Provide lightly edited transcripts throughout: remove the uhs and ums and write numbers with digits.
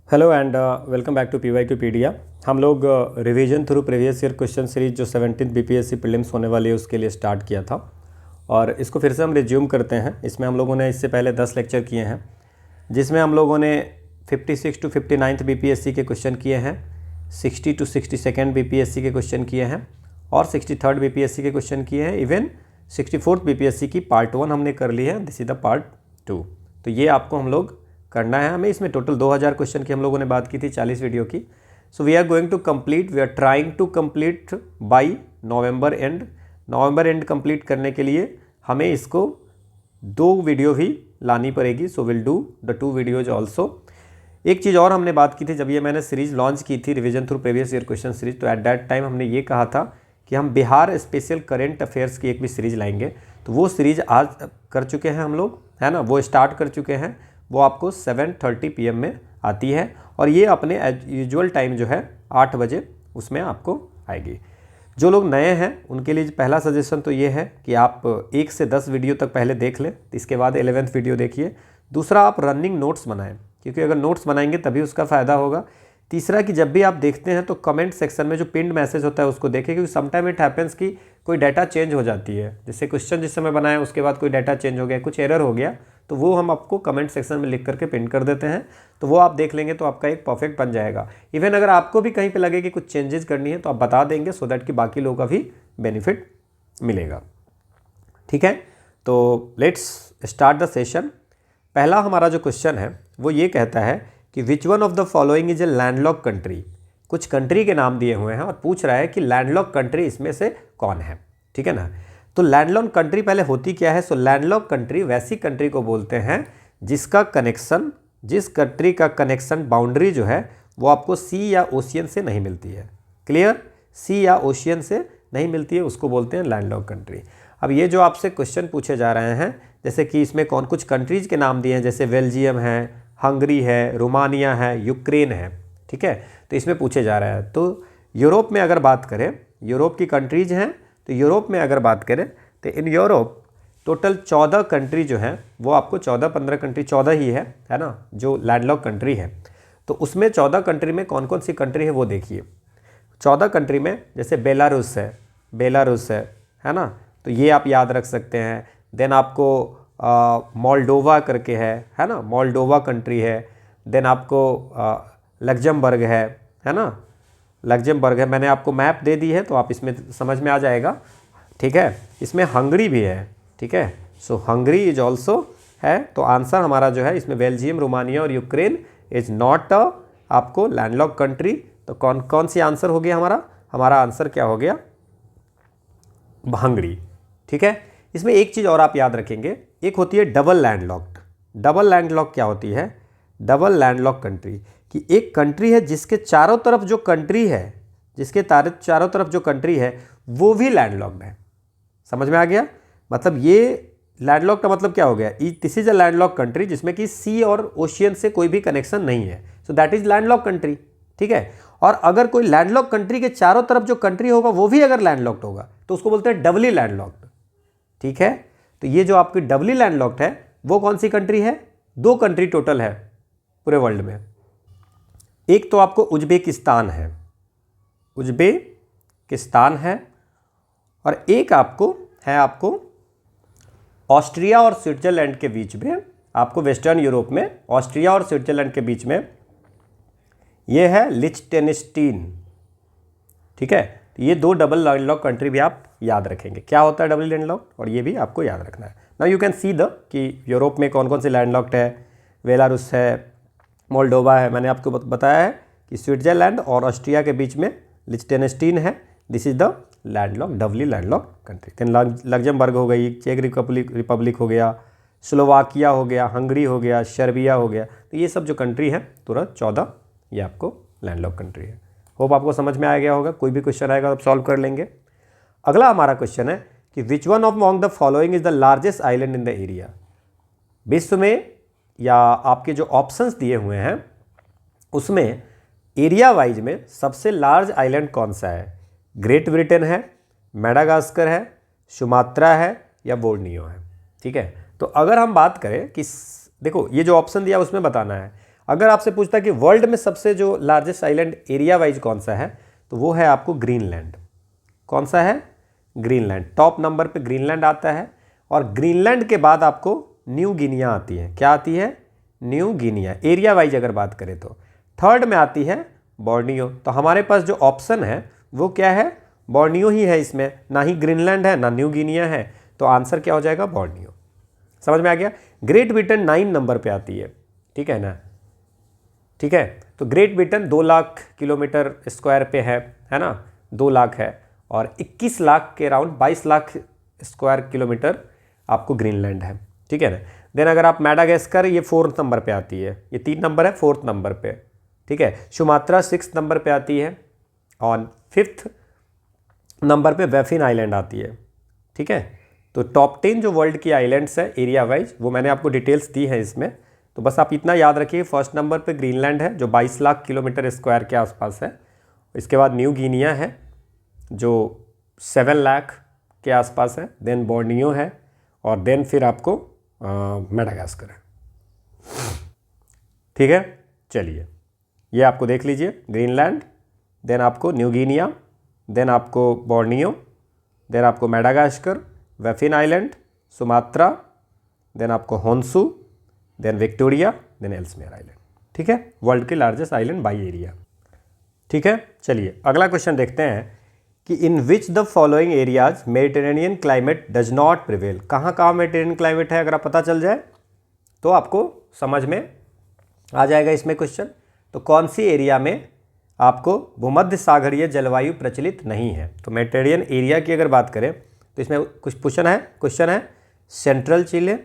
Hello and welcome back to PYQpedia। हम लोग revision through previous year question series जो 17th BPSC prelims होने वाली है उसके लिए स्टार्ट किया था और इसको फिर से हम रिज्यूम करते हैं। इसमें हम लोगों ने इससे पहले 10 लेक्चर किए हैं जिसमें हम लोगों ने 56 टू 59th BPSC के क्वेश्चन किए हैं, 60 टू 62nd BPSC के क्वेश्चन किए हैं और 63rd BPSC के क्वेश्चन किए हैं। इवन 64th BPSC की पार्ट 1 हमने कर ली है, दिस इज़ द पार्ट 2। तो ये आपको हम लोग करना है। हमें इसमें टोटल 2000 क्वेश्चन की हम लोगों ने बात की थी 40 वीडियो की। So we are going to complete, we are trying to complete by November end. November end complete करने के लिए हमें इसको 2 वीडियो भी लानी पड़ेगी। So will do the 2 videos also. एक चीज़ और हमने बात की थी जब ये मैंने सीरीज़ लॉन्च की थी revision through previous year question series, तो एट दैट टाइम हमने ये कहा था कि हम बिहार स्पेशल करेंट अफेयर्स की एक भी सीरीज़ लाएंगे। तो वो सीरीज़ आज कर चुके हैं हम लोग, है ना, वो स्टार्ट कर चुके हैं। वो आपको 7:30 PM में आती है और ये अपने यूजुअल टाइम जो है 8 बजे उसमें आपको आएगी। जो लोग नए हैं उनके लिए पहला सजेशन तो ये है कि आप 1 से 10 वीडियो तक पहले देख लें, इसके बाद 11th वीडियो देखिए। दूसरा, आप रनिंग नोट्स बनाएं, क्योंकि अगर नोट्स बनाएंगे तभी उसका फ़ायदा होगा। तीसरा कि जब भी आप देखते हैं तो कमेंट सेक्शन में जो पिन्ड मैसेज होता है उसको देखें, क्योंकि समटाइम इट हैपेंस कि कोई डाटा चेंज हो जाती है। जैसे क्वेश्चन जिस समय बनाया उसके बाद कोई डाटा चेंज हो गया, कुछ एरर हो गया, तो वो हम आपको कमेंट सेक्शन में लिख करके पिन कर देते हैं। तो वो आप देख लेंगे तो आपका एक परफेक्ट बन जाएगा। इवन अगर आपको भी कहीं पे लगे कि कुछ चेंजेस करनी है तो आप बता देंगे, सो दैट कि बाकी लोगों का भी बेनिफिट मिलेगा। ठीक है, तो लेट्स स्टार्ट द सेशन। पहला हमारा जो क्वेश्चन है वो ये कहता है कि which one of the following is a landlock country. कुछ कंट्री के नाम दिए हुए हैं और पूछ रहा है कि लैंडलॉक कंट्री इसमें से कौन है। ठीक है ना। तो लैंडलॉक कंट्री पहले होती क्या है? सो लैंडलॉक कंट्री वैसी कंट्री को बोलते हैं जिसका कनेक्शन, जिस कंट्री का कनेक्शन बाउंड्री जो है वो आपको सी या ओशियन से नहीं मिलती है। क्लियर? सी या ओशियन से नहीं मिलती है, उसको बोलते हैं लैंडलॉक कंट्री। अब ये जो आपसे क्वेश्चन पूछे जा रहे हैं, जैसे कि इसमें कौन कुछ कंट्रीज के नाम दिए हैं, जैसे बेल्जियम है, हंगरी है, रोमानिया है, यूक्रेन है। ठीक है, तो इसमें पूछे जा रहा है। तो यूरोप में अगर बात करें, यूरोप की कंट्रीज हैं, तो यूरोप में अगर बात करें तो इन यूरोप टोटल 14 कंट्री जो हैं वो आपको 14-15 कंट्री, 14 ही है ना, जो लैंडलॉक कंट्री है। तो उसमें 14 कंट्री में कौन कौन सी कंट्री है वो देखिए। 14 कंट्री में जैसे बेलारूस है ना, तो ये आप याद रख सकते हैं। देन आपको मोल्डोवा करके है ना, मोल्डोवा कंट्री है। देन आपको लग्जमबर्ग है ना, लग्जमबर्ग है। मैंने आपको मैप दे दी है तो आप इसमें समझ में आ जाएगा। ठीक है, इसमें हंगरी भी है। ठीक है, सो हंगरी इज ऑल्सो है। तो आंसर हमारा जो है इसमें बेल्जियम, रोमानिया और यूक्रेन इज नॉट आपको लैंडलॉक कंट्री। तो कौन कौन सी आंसर हो गया हमारा आंसर क्या हो गया? हंगरी। ठीक है, इसमें एक चीज़ और आप याद रखेंगे, एक होती है डबल लैंडलॉक्ड। डबल लैंडलॉक क्या होती है? डबल लैंडलॉक कंट्री कि एक कंट्री है जिसके चारों तरफ जो कंट्री है, जिसके चारों तरफ जो कंट्री है वो भी लैंडलॉक्ड है। समझ में आ गया? मतलब ये लैंडलॉक का मतलब क्या हो गया? This is a landlock country जिसमें कि सी और ओशियन से कोई भी कनेक्शन नहीं है, so that is landlock country. ठीक है, और अगर कोई लैंडलॉक कंट्री के चारों तरफ जो कंट्री होगा वो भी अगर लैंडलॉक्ड होगा तो उसको बोलते हैं डबली लैंडलॉक्ड। ठीक है, तो ये जो आपकी डबली लैंडलॉक्ड है वो कौन सी कंट्री है? 2 कंट्री टोटल है पूरे वर्ल्ड में। एक तो आपको उज्बेकिस्तान है, उज्बेकिस्तान है, और एक आपको ऑस्ट्रिया और स्विट्जरलैंड के बीच में, आपको वेस्टर्न यूरोप में ऑस्ट्रिया और स्विट्जरलैंड के बीच में ये है लिechtenstein। ठीक है, तो ये 2 डबल लैंडलॉक कंट्री भी आप याद रखेंगे। क्या होता है डबल लैंडलॉक, और ये भी आपको याद रखना है। Now you can see the कि यूरोप में कौन कौन से लैंडलॉक्ड है। बेलारूस है, मोल्डोवा है, मैंने आपको बताया है कि स्विट्जरलैंड और ऑस्ट्रिया के बीच में लिechtenstein है। This is the landlock, doubly landlock country. Then Luxembourg हो गई, चेक रिपब्लिक हो गया, स्लोवाकिया हो गया, हंगरी हो गया, सर्बिया हो गया। तो ये सब जो कंट्री है तुरंत 14 ये आपको लैंडलॉक कंट्री है। होप आपको समझ में आ गया होगा। कोई भी क्वेश्चन आएगा तो सॉल्व कर लेंगे। अगला हमारा क्वेश्चन है कि which one of among the following is the largest island in the area. विश्व में, या आपके जो ऑप्शंस दिए हुए हैं उसमें एरिया वाइज में सबसे लार्ज आइलैंड कौन सा है? ग्रेट ब्रिटेन है, मेडागास्कर है, सुमात्रा है, या बोर्नियो है। ठीक है, तो अगर हम बात करें कि देखो ये जो ऑप्शन दिया उसमें बताना है। अगर आपसे पूछता है कि वर्ल्ड में सबसे जो लार्जेस्ट आइलैंड एरिया वाइज कौन सा है, तो वो है आपको ग्रीनलैंड। कौन सा है? ग्रीनलैंड। टॉप नंबर पे ग्रीनलैंड आता है, और ग्रीनलैंड के बाद आपको न्यू गिनिया आती है। क्या आती है? New Guinea. एरिया वाइज अगर बात करें तो थर्ड में आती है बोर्नियो। तो हमारे पास जो ऑप्शन है वो क्या है? बोर्नियो ही है। इसमें ना ही ग्रीनलैंड है ना न्यू गिनिया है, तो आंसर क्या हो जाएगा? बोर्नियो। समझ में आ गया? ग्रेट ब्रिटेन 9 नंबर पे आती है, ठीक है ना? ठीक है, तो great Britain 2 lakh kilometre square पे है ना? 2 लाख है, और 21 लाख के अराउंड 22 लाख स्क्वायर किलोमीटर आपको ग्रीनलैंड है, ठीक है ना? देन अगर आप मैडागास्कर, ये 4th नंबर पे आती है, ये 3 नंबर है, 4th नंबर पे, ठीक है। सुमात्रा 6th नंबर पे आती है, और 5th नंबर पे बैफिन आइलैंड आती है, ठीक है। तो टॉप 10 जो वर्ल्ड की आइलैंड्स है एरिया वाइज, वो मैंने आपको डिटेल्स दी है इसमें। तो बस आप इतना याद रखिए, फर्स्ट नंबर पे ग्रीनलैंड है जो 22 लाख किलोमीटर स्क्वायर के आसपास है। इसके बाद न्यू गिनिया है जो 7 लाख के आसपास है। देन बोर्नियो है, और देन फिर आपको मैडागास्कर है, ठीक है। चलिए, ये आपको देख लीजिए, ग्रीनलैंड, देन आपको न्यू गिनिया, देन आपको बोर्नियो, देन आपको Madagascar, Baffin Island, Sumatra, then आपको Honshu, then Victoria, then Ellesmere Island, ठीक है। वर्ल्ड के लार्जेस्ट आइलैंड बाई एरिया, ठीक है। चलिए अगला क्वेश्चन देखते हैं कि in which the following areas Mediterranean climate does not prevail. कहाँ कहाँ मेडिटेरेनियन क्लाइमेट है, अगर आप पता चल जाए तो आपको समझ में आ जाएगा इसमें क्वेश्चन। तो कौन सी एरिया में आपको भूमध्य सागरीय जलवायु प्रचलित नहीं है। तो मेडिटेरेनियन एरिया की अगर बात करें तो इसमें कुछ क्वेश्चन है सेंट्रल चिले,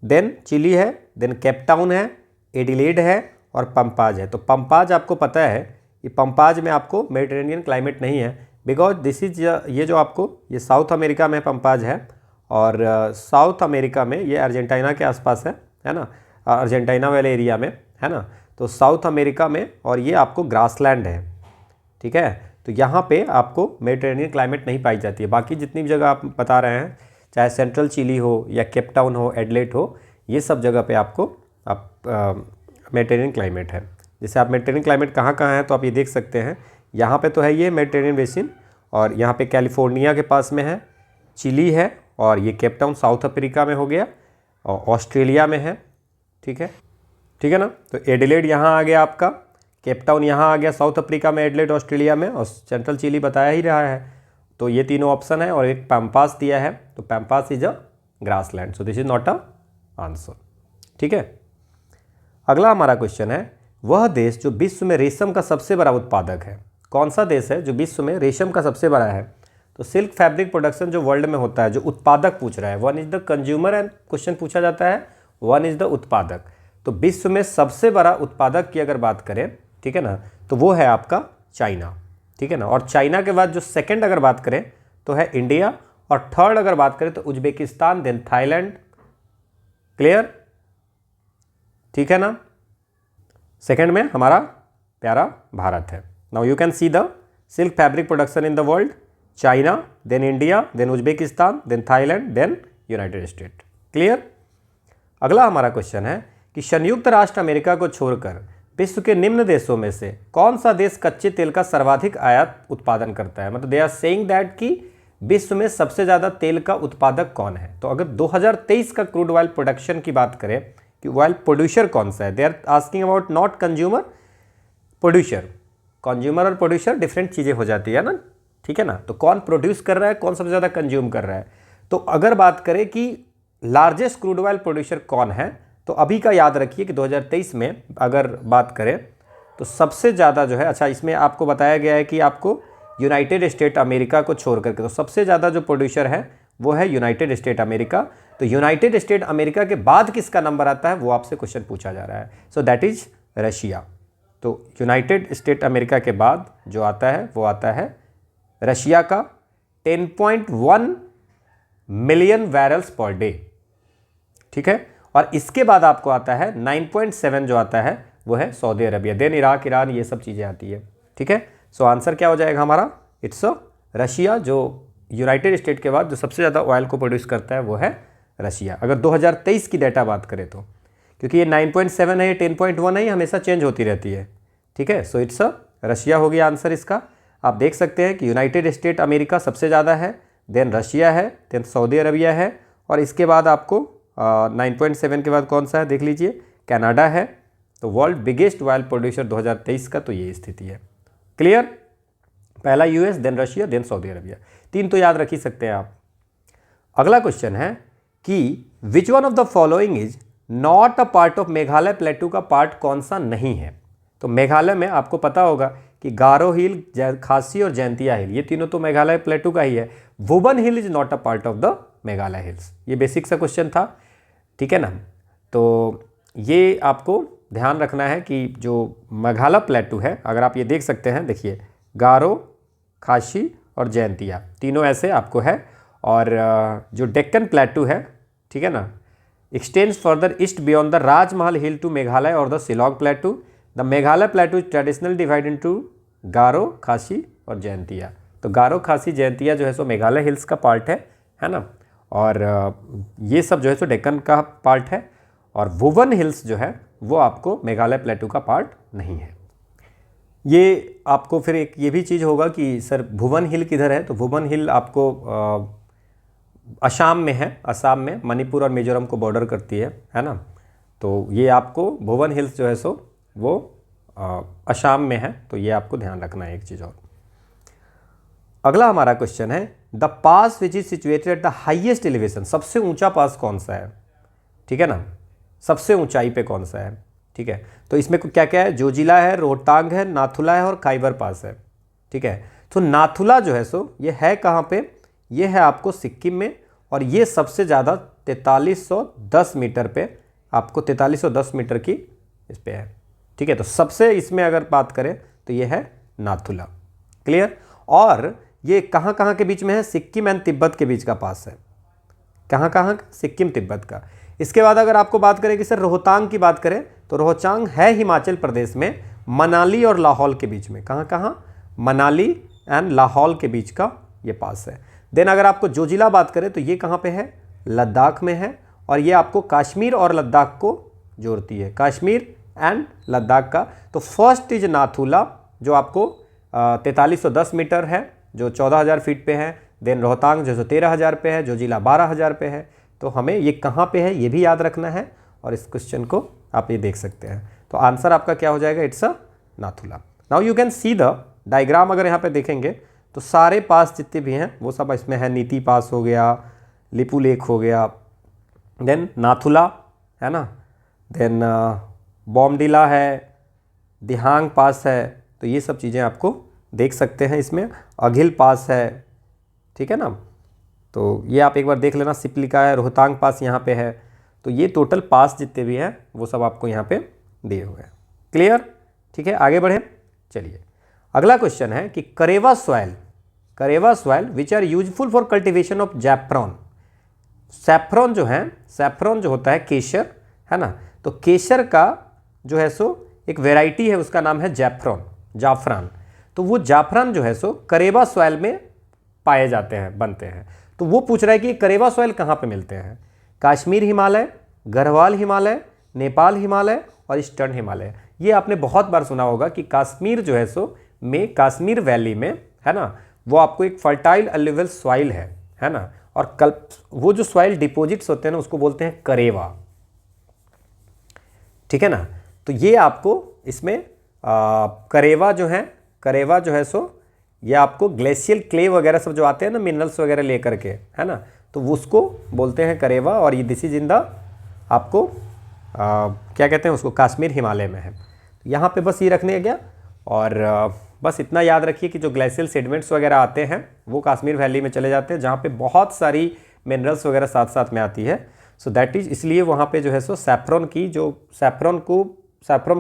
देन चिली है, देन केपटाउन है, एडिलेड है, और पंपाज है। तो पंपाज आपको पता है कि पंपाज में आपको मेडिटेरेनियन क्लाइमेट नहीं है, बिकॉज दिस इज ये जो आपको ये साउथ अमेरिका में पंपाज है, और साउथ अमेरिका में ये अर्जेंटीना के आसपास है ना, अर्जेंटीना वाले एरिया में, है ना। तो साउथ अमेरिका में, और ये आपको ग्रासलैंड है, ठीक है। तो यहाँ पे आपको मेडिटेरेनियन क्लाइमेट नहीं पाई जाती है। बाकी जितनी भी जगह आप बता रहे हैं, चाहे सेंट्रल चिली हो या केपटाउन हो, एडलेट हो, ये सब जगह पे आपको मेडिटेरेनियन क्लाइमेट है। जैसे आप मेडिटेरेनियन क्लाइमेट कहाँ कहाँ है तो आप ये देख सकते हैं। यहाँ पे तो है ये मेडिटेरेनियन बेसिन, और यहाँ पे कैलिफोर्निया के पास में है, चिली है, और ये केपटाउन साउथ अफ्रीका में हो गया, और ऑस्ट्रेलिया में है, ठीक है ना। तो एडिलेड यहाँ आ गया आपका, केपटाउन यहाँ आ गया साउथ अफ्रीका में, एडिलेड ऑस्ट्रेलिया में, और सेंट्रल चिली बताया ही रहा है। तो ये तीनों ऑप्शन है, और एक पैम्पास दिया है, तो Pampas is a grassland, so this is not a answer, ठीक है। अगला हमारा क्वेश्चन है, वह देश जो विश्व में रेशम का सबसे बड़ा उत्पादक है। कौन सा देश है जो विश्व में रेशम का सबसे बड़ा है? तो सिल्क फैब्रिक प्रोडक्शन जो वर्ल्ड में होता है, जो उत्पादक पूछ रहा है, one is the consumer and question पूछा जाता है, वन इज द उत्पादक। तो विश्व में सबसे बड़ा उत्पादक की अगर बात करें, ठीक है ना, तो वो है आपका चाइना, ठीक है ना। और चाइना के बाद जो सेकंड अगर बात करें तो है इंडिया, और थर्ड अगर बात करें तो उज्बेकिस्तान, देन थाईलैंड। क्लियर, ठीक है ना। सेकंड में हमारा प्यारा भारत है। Now you can see the silk fabric production in the world, China, then India, then Uzbekistan, then Thailand, then United State. Clear. अगला हमारा क्वेश्चन है कि संयुक्त राष्ट्र अमेरिका को छोड़कर विश्व के निम्न देशों में से कौन सा देश कच्चे तेल का सर्वाधिक आयात उत्पादन करता है। मतलब दे आर सेइंग दैट कि विश्व में सबसे ज़्यादा तेल का उत्पादक कौन है। तो अगर 2023 का क्रूड ऑयल प्रोडक्शन की बात करें कि ऑयल प्रोड्यूसर कौन सा है, they are asking about not consumer, producer. Consumer और प्रोड्यूसर डिफरेंट चीज़ें हो जाती है ना, ठीक है ना। तो कौन प्रोड्यूस कर रहा है, कौन सबसे ज़्यादा कंज्यूम कर रहा है। तो अगर बात करें कि लार्जेस्ट क्रूड ऑयल प्रोड्यूसर कौन है, तो अभी का याद रखिए कि 2023 में अगर बात करें तो सबसे ज़्यादा जो है, अच्छा इसमें आपको बताया गया है कि आपको यूनाइटेड स्टेट अमेरिका को छोड़ करके, तो सबसे ज़्यादा जो प्रोड्यूसर है वो है यूनाइटेड स्टेट अमेरिका। तो यूनाइटेड स्टेट अमेरिका के बाद किसका नंबर आता है वो आपसे क्वेश्चन पूछा जा रहा है। So that is Russia. तो यूनाइटेड स्टेट अमेरिका के बाद जो आता है वो आता है रशिया का 10.1 मिलियन बैरल्स पर डे, ठीक है। और इसके बाद आपको आता है 9.7 जो आता है वो है Saudi Arabia, then Iraq, Iran, ये सब चीज़ें आती है, ठीक है। सो आंसर क्या हो जाएगा हमारा, इट्स रशिया। जो यूनाइटेड स्टेट के बाद जो सबसे ज़्यादा ऑयल को प्रोड्यूस करता है वो है रशिया, अगर 2023 की डेटा बात करें तो। क्योंकि ये 9.7 है, ये 10.1 है, ये हमेशा चेंज होती रहती है। ठीक है, सो इट्स रशिया हो गया आंसर इसका। आप देख सकते हैं कि यूनाइटेड स्टेट अमेरिका सबसे ज़्यादा है, देन रशिया है, देन सऊदी अरबिया है, और इसके बाद आपको 9.7 के बाद कौन सा है देख लीजिए, कनाडा है। तो वर्ल्ड बिगेस्ट ऑयल प्रोड्यूसर 2023 का तो ये स्थिति है। क्लियर, पहला US, then Russia, then Saudi Arabia, 3 तो याद रख ही सकते हैं आप। अगला क्वेश्चन है कि which one of the following is not a part of Meghalaya प्लेटू का पार्ट कौन सा नहीं है। तो मेघालय में आपको पता होगा कि गारो हिल, खासी और जैंतिया हिल, ये तीनों तो मेघालय प्लेटू का ही है। वुबन hill is not a part of the Meghalaya hills. ये बेसिक सा क्वेश्चन था, ठीक है ना। तो ये आपको ध्यान रखना है कि जो मेघालय प्लेटू है, अगर आप ये देख सकते हैं, देखिए गारो, खासी और जैंतिया तीनों ऐसे आपको है। और जो डेक्कन प्लेटू है, ठीक है ना, extends further east beyond the Rajmahal hill to Meghalaya और the Shillong plateau. The Meghalaya plateau is traditional divide into Garo, Khasi और जैंतिया। तो गारो, खासी, जैंतिया जो है सो मेघालय हिल्स का पार्ट है ना। और ये सब जो है सो डेक्कन का पार्ट है। और वुबन हिल्स जो है वो आपको मेघालय प्लेटू का पार्ट नहीं है। ये आपको फिर एक ये भी चीज़ होगा कि सर भुवन हिल किधर है, तो भुवन हिल आपको असम में है, असम में मणिपुर और मिजोरम को बॉर्डर करती है ना। तो ये आपको भुवन हिल्स जो है सो वो असम में है, तो ये आपको ध्यान रखना है एक चीज़ और। अगला हमारा क्वेश्चन है the pass which is situated at the highest elevation, सबसे ऊंचा पास कौन सा है, ठीक है ना, सबसे ऊंचाई पे कौन सा है। ठीक है, तो इसमें क्या क्या है, जोजिला है, रोहतांग है, नाथुला है और खाइबर पास है। ठीक है, तो नाथुला जो है सो ये है कहाँ पे, ये है आपको सिक्किम में, और ये सबसे ज़्यादा 4310 मीटर पे, आपको 4310 मीटर की इस पे है। ठीक है, तो सबसे इसमें अगर बात करें तो ये है नाथुला। क्लियर, और ये कहाँ कहाँ के बीच में है, सिक्किम एंड तिब्बत के बीच का पास है। कहाँ कहाँ, सिक्किम तिब्बत का। इसके बाद अगर आपको बात करें कि सर रोहतांग की बात करें, तो रोहतांग है हिमाचल प्रदेश में, मनाली और लाहौल के बीच में। कहाँ कहाँ, मनाली एंड लाहौल के बीच का ये पास है। देन अगर आपको जोजिला बात करें तो ये कहाँ पे है, लद्दाख में है, और ये आपको कश्मीर और लद्दाख को जोड़ती है, कश्मीर एंड लद्दाख का। तो फर्स्ट इज नाथुला जो आपको 4310 मीटर है, जो 14,000 फीट पे है। देन रोहतांग जो 13,000 पे है, जोजिला 12,000 पे है। तो हमें ये कहाँ पे है ये भी याद रखना है, और इस क्वेश्चन को आप ये देख सकते हैं। तो आंसर आपका क्या हो जाएगा, it's a Nathula. Now you can see the diagram, अगर यहाँ पे देखेंगे तो सारे पास जितने भी हैं वो सब इसमें है। नीति पास हो गया, लिपू लेक हो गया, देन नाथुला है ना, देन बॉमडिला है, दिहांग पास है। तो ये सब चीज़ें आपको देख सकते हैं इसमें। अघिल पास है, ठीक है ना, तो ये आप एक बार देख लेना। सिपलिका है, रोहतांग पास यहाँ पे है। तो ये टोटल पास जितने भी हैं वो सब आपको यहाँ पे दिए हुए हैं। क्लियर, ठीक है, आगे बढ़े। चलिए अगला क्वेश्चन है कि Karewa soil which are useful for cultivation of saffron. Saffron जो है, सैफ्रॉन जो होता है केसर, है ना, तो केसर का जो है सो एक वेराइटी है, उसका नाम है जाफरान। तो वो जाफरान जो है सो करेवा सॉइल में पाए जाते हैं, बनते हैं। तो वो पूछ रहा है कि करेवा सॉइल कहाँ पे मिलते हैं। कश्मीर हिमालय, गढ़वाल हिमालय, नेपाल हिमालय और ईस्टर्न हिमालय। ये आपने बहुत बार सुना होगा कि कश्मीर जो है सो में, कश्मीर वैली में, है ना, वो आपको एक फर्टाइल अलुवियल सॉइल है ना, और वो जो सॉइल डिपॉजिट्स होते हैं ना उसको बोलते हैं करेवा। ठीक है ना, तो ये आपको इसमें करेवा जो है सो ये आपको ग्लेशियल क्ले वगैरह सब जो आते हैं ना, मिनरल्स वगैरह लेकर के, है ना, तो उसको बोलते हैं करेवा। और ये दिस इज इन द आपको क्या कहते हैं उसको, कश्मीर हिमालय में है। यहाँ पे बस ये रखने गया, और बस इतना याद रखिए कि जो ग्लेशियल सेडिमेंट्स वगैरह आते हैं वो कश्मीर वैली में चले जाते हैं, जहाँ पे बहुत सारी मिनरल्स वगैरह साथ साथ में आती है। सो दैट इज, इसलिए वहाँ पे जो है सो सैफ्रॉन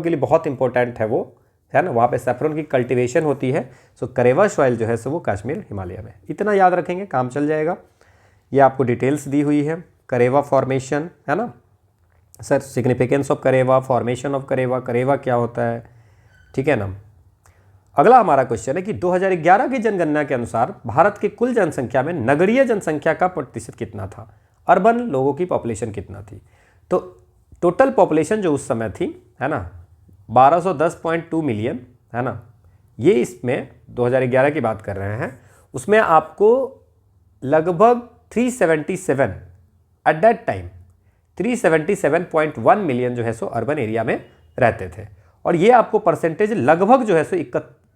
के लिए बहुत इंपॉर्टेंट है वो, है ना, वहाँ पे सैफ्रॉन की कल्टीवेशन होती है। सो करेवा सॉइल जो है सो वो कश्मीर हिमालय में। इतना याद रखेंगे, काम चल जाएगा। ये आपको डिटेल्स दी हुई है, करेवा फॉर्मेशन, है ना sir, significance of Karewa, formation of Karewa, Karewa क्या होता है, ठीक है ना। अगला हमारा क्वेश्चन है कि 2011 की जनगणना के अनुसार भारत की कुल जनसंख्या में नगरीय जनसंख्या का प्रतिशत कितना था, अर्बन लोगों की पॉपुलेशन कितना थी। तो टोटल पॉपुलेशन जो उस समय थी, है ना, 1210.2 मिलियन, है ना, ये इसमें 2011 की बात कर रहे हैं, उसमें आपको लगभग 377 एट दैट टाइम 377.1 मिलियन जो है सो अर्बन एरिया में रहते थे। और ये आपको परसेंटेज लगभग जो है सो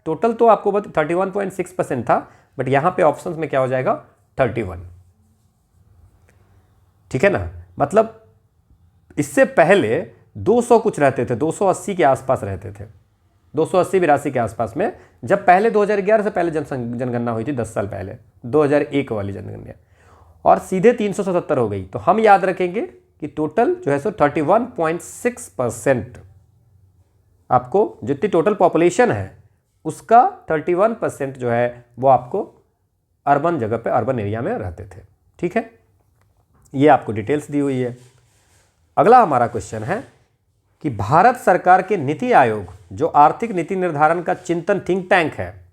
टोटल तो आपको 31.6% था, बट यहाँ पे ऑप्शंस में क्या हो जाएगा 31, ठीक है ना। मतलब इससे पहले 200 कुछ रहते थे, 280 के आसपास रहते थे, 280-82 के आसपास में, जब पहले 2011 से पहले जनगणना हुई थी, 10 साल पहले 2001 वाली जनगणना, और सीधे 377 हो गई। तो हम याद रखेंगे कि टोटल जो है सो 31.6% आपको जितनी टोटल पॉपुलेशन है उसका 31% जो है वो आपको अर्बन जगह पे, अर्बन एरिया में रहते थे, ठीक है। ये आपको डिटेल्स दी हुई है। अगला हमारा क्वेश्चन है कि भारत सरकार के नीति आयोग जो आर्थिक नीति निर्धारण का चिंतन थिंक टैंक है,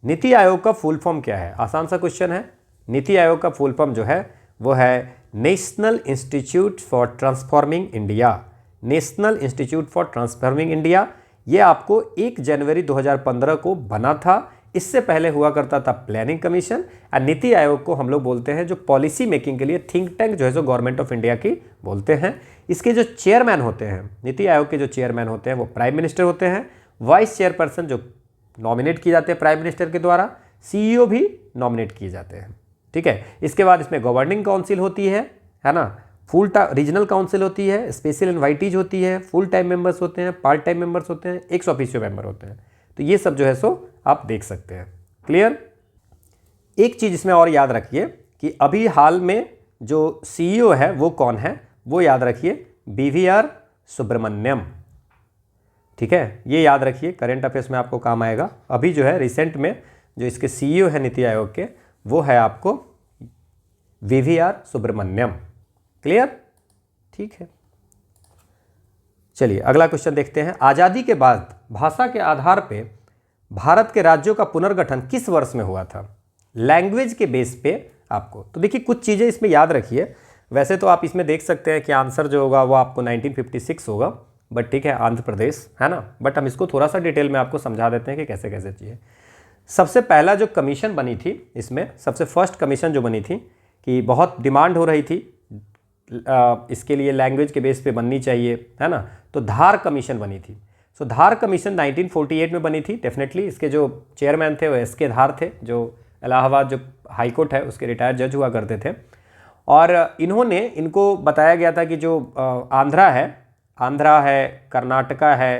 नीति आयोग का फुल फॉर्म क्या है? आसान सा क्वेश्चन है। नीति आयोग का फुल फॉर्म जो है वो है national institute for transforming India. National institute for transforming India, ये आपको 1 जनवरी 2015 को बना था। इससे पहले हुआ करता था प्लानिंग कमीशन। और नीति आयोग को हम लोग बोलते हैं जो पॉलिसी मेकिंग के लिए थिंक टैंक जो है जो गवर्नमेंट ऑफ इंडिया की बोलते हैं। इसके जो चेयरमैन होते हैं, नीति आयोग के जो चेयरमैन होते हैं वो प्राइम मिनिस्टर होते हैं। वाइस चेयरपर्सन जो नॉमिनेट किए जाते हैं प्राइम मिनिस्टर के द्वारा, सीईओ भी नॉमिनेट किए जाते हैं, ठीक है। इसके बाद इसमें गवर्निंग काउंसिल होती है ना, फुल रीजनल काउंसिल होती है, स्पेशल इन्वाइटीज होती है, फुल टाइम मेंबर्स होते हैं, पार्ट टाइम मेंबर्स होते हैं, एक्स ऑफिशियो मेंबर होते हैं। तो ये सब जो है सो आप देख सकते हैं। क्लियर? एक चीज इसमें और याद रखिए कि अभी हाल में जो सीईओ है वो कौन है, वो याद रखिए बीवीआर सुब्रमण्यम, ठीक है। ये याद रखिए, करंट अफेयर्स में आपको काम आएगा। अभी जो है रिसेंट में जो इसके सीईओ है नीति आयोग के, वो है आपको वीवीआर सुब्रमण्यम। क्लियर? ठीक है। चलिए अगला क्वेश्चन देखते हैं। आज़ादी के बाद भाषा के आधार पे भारत के राज्यों का पुनर्गठन किस वर्ष में हुआ था? लैंग्वेज के बेस पे आपको, तो देखिए कुछ चीज़ें इसमें याद रखिए। वैसे तो आप इसमें देख सकते हैं कि आंसर जो होगा वो आपको 1956 होगा, बट ठीक है, आंध्र प्रदेश है ना। बट हम इसको थोड़ा सा डिटेल में आपको समझा देते हैं कि कैसे कैसे चाहिए। सबसे पहला जो कमीशन बनी थी इसमें, सबसे फर्स्ट कमीशन जो बनी थी कि बहुत डिमांड हो रही थी इसके लिए लैंग्वेज के बेस पे बननी चाहिए, है ना, तो धार कमीशन बनी थी। सो धार कमीशन 1948 में बनी थी। डेफिनेटली इसके जो चेयरमैन थे वो एसके धार थे, जो इलाहाबाद जो हाई कोर्ट है उसके रिटायर्ड जज हुआ करते थे। और इनको बताया गया था कि जो आंध्रा है, कर्नाटका है,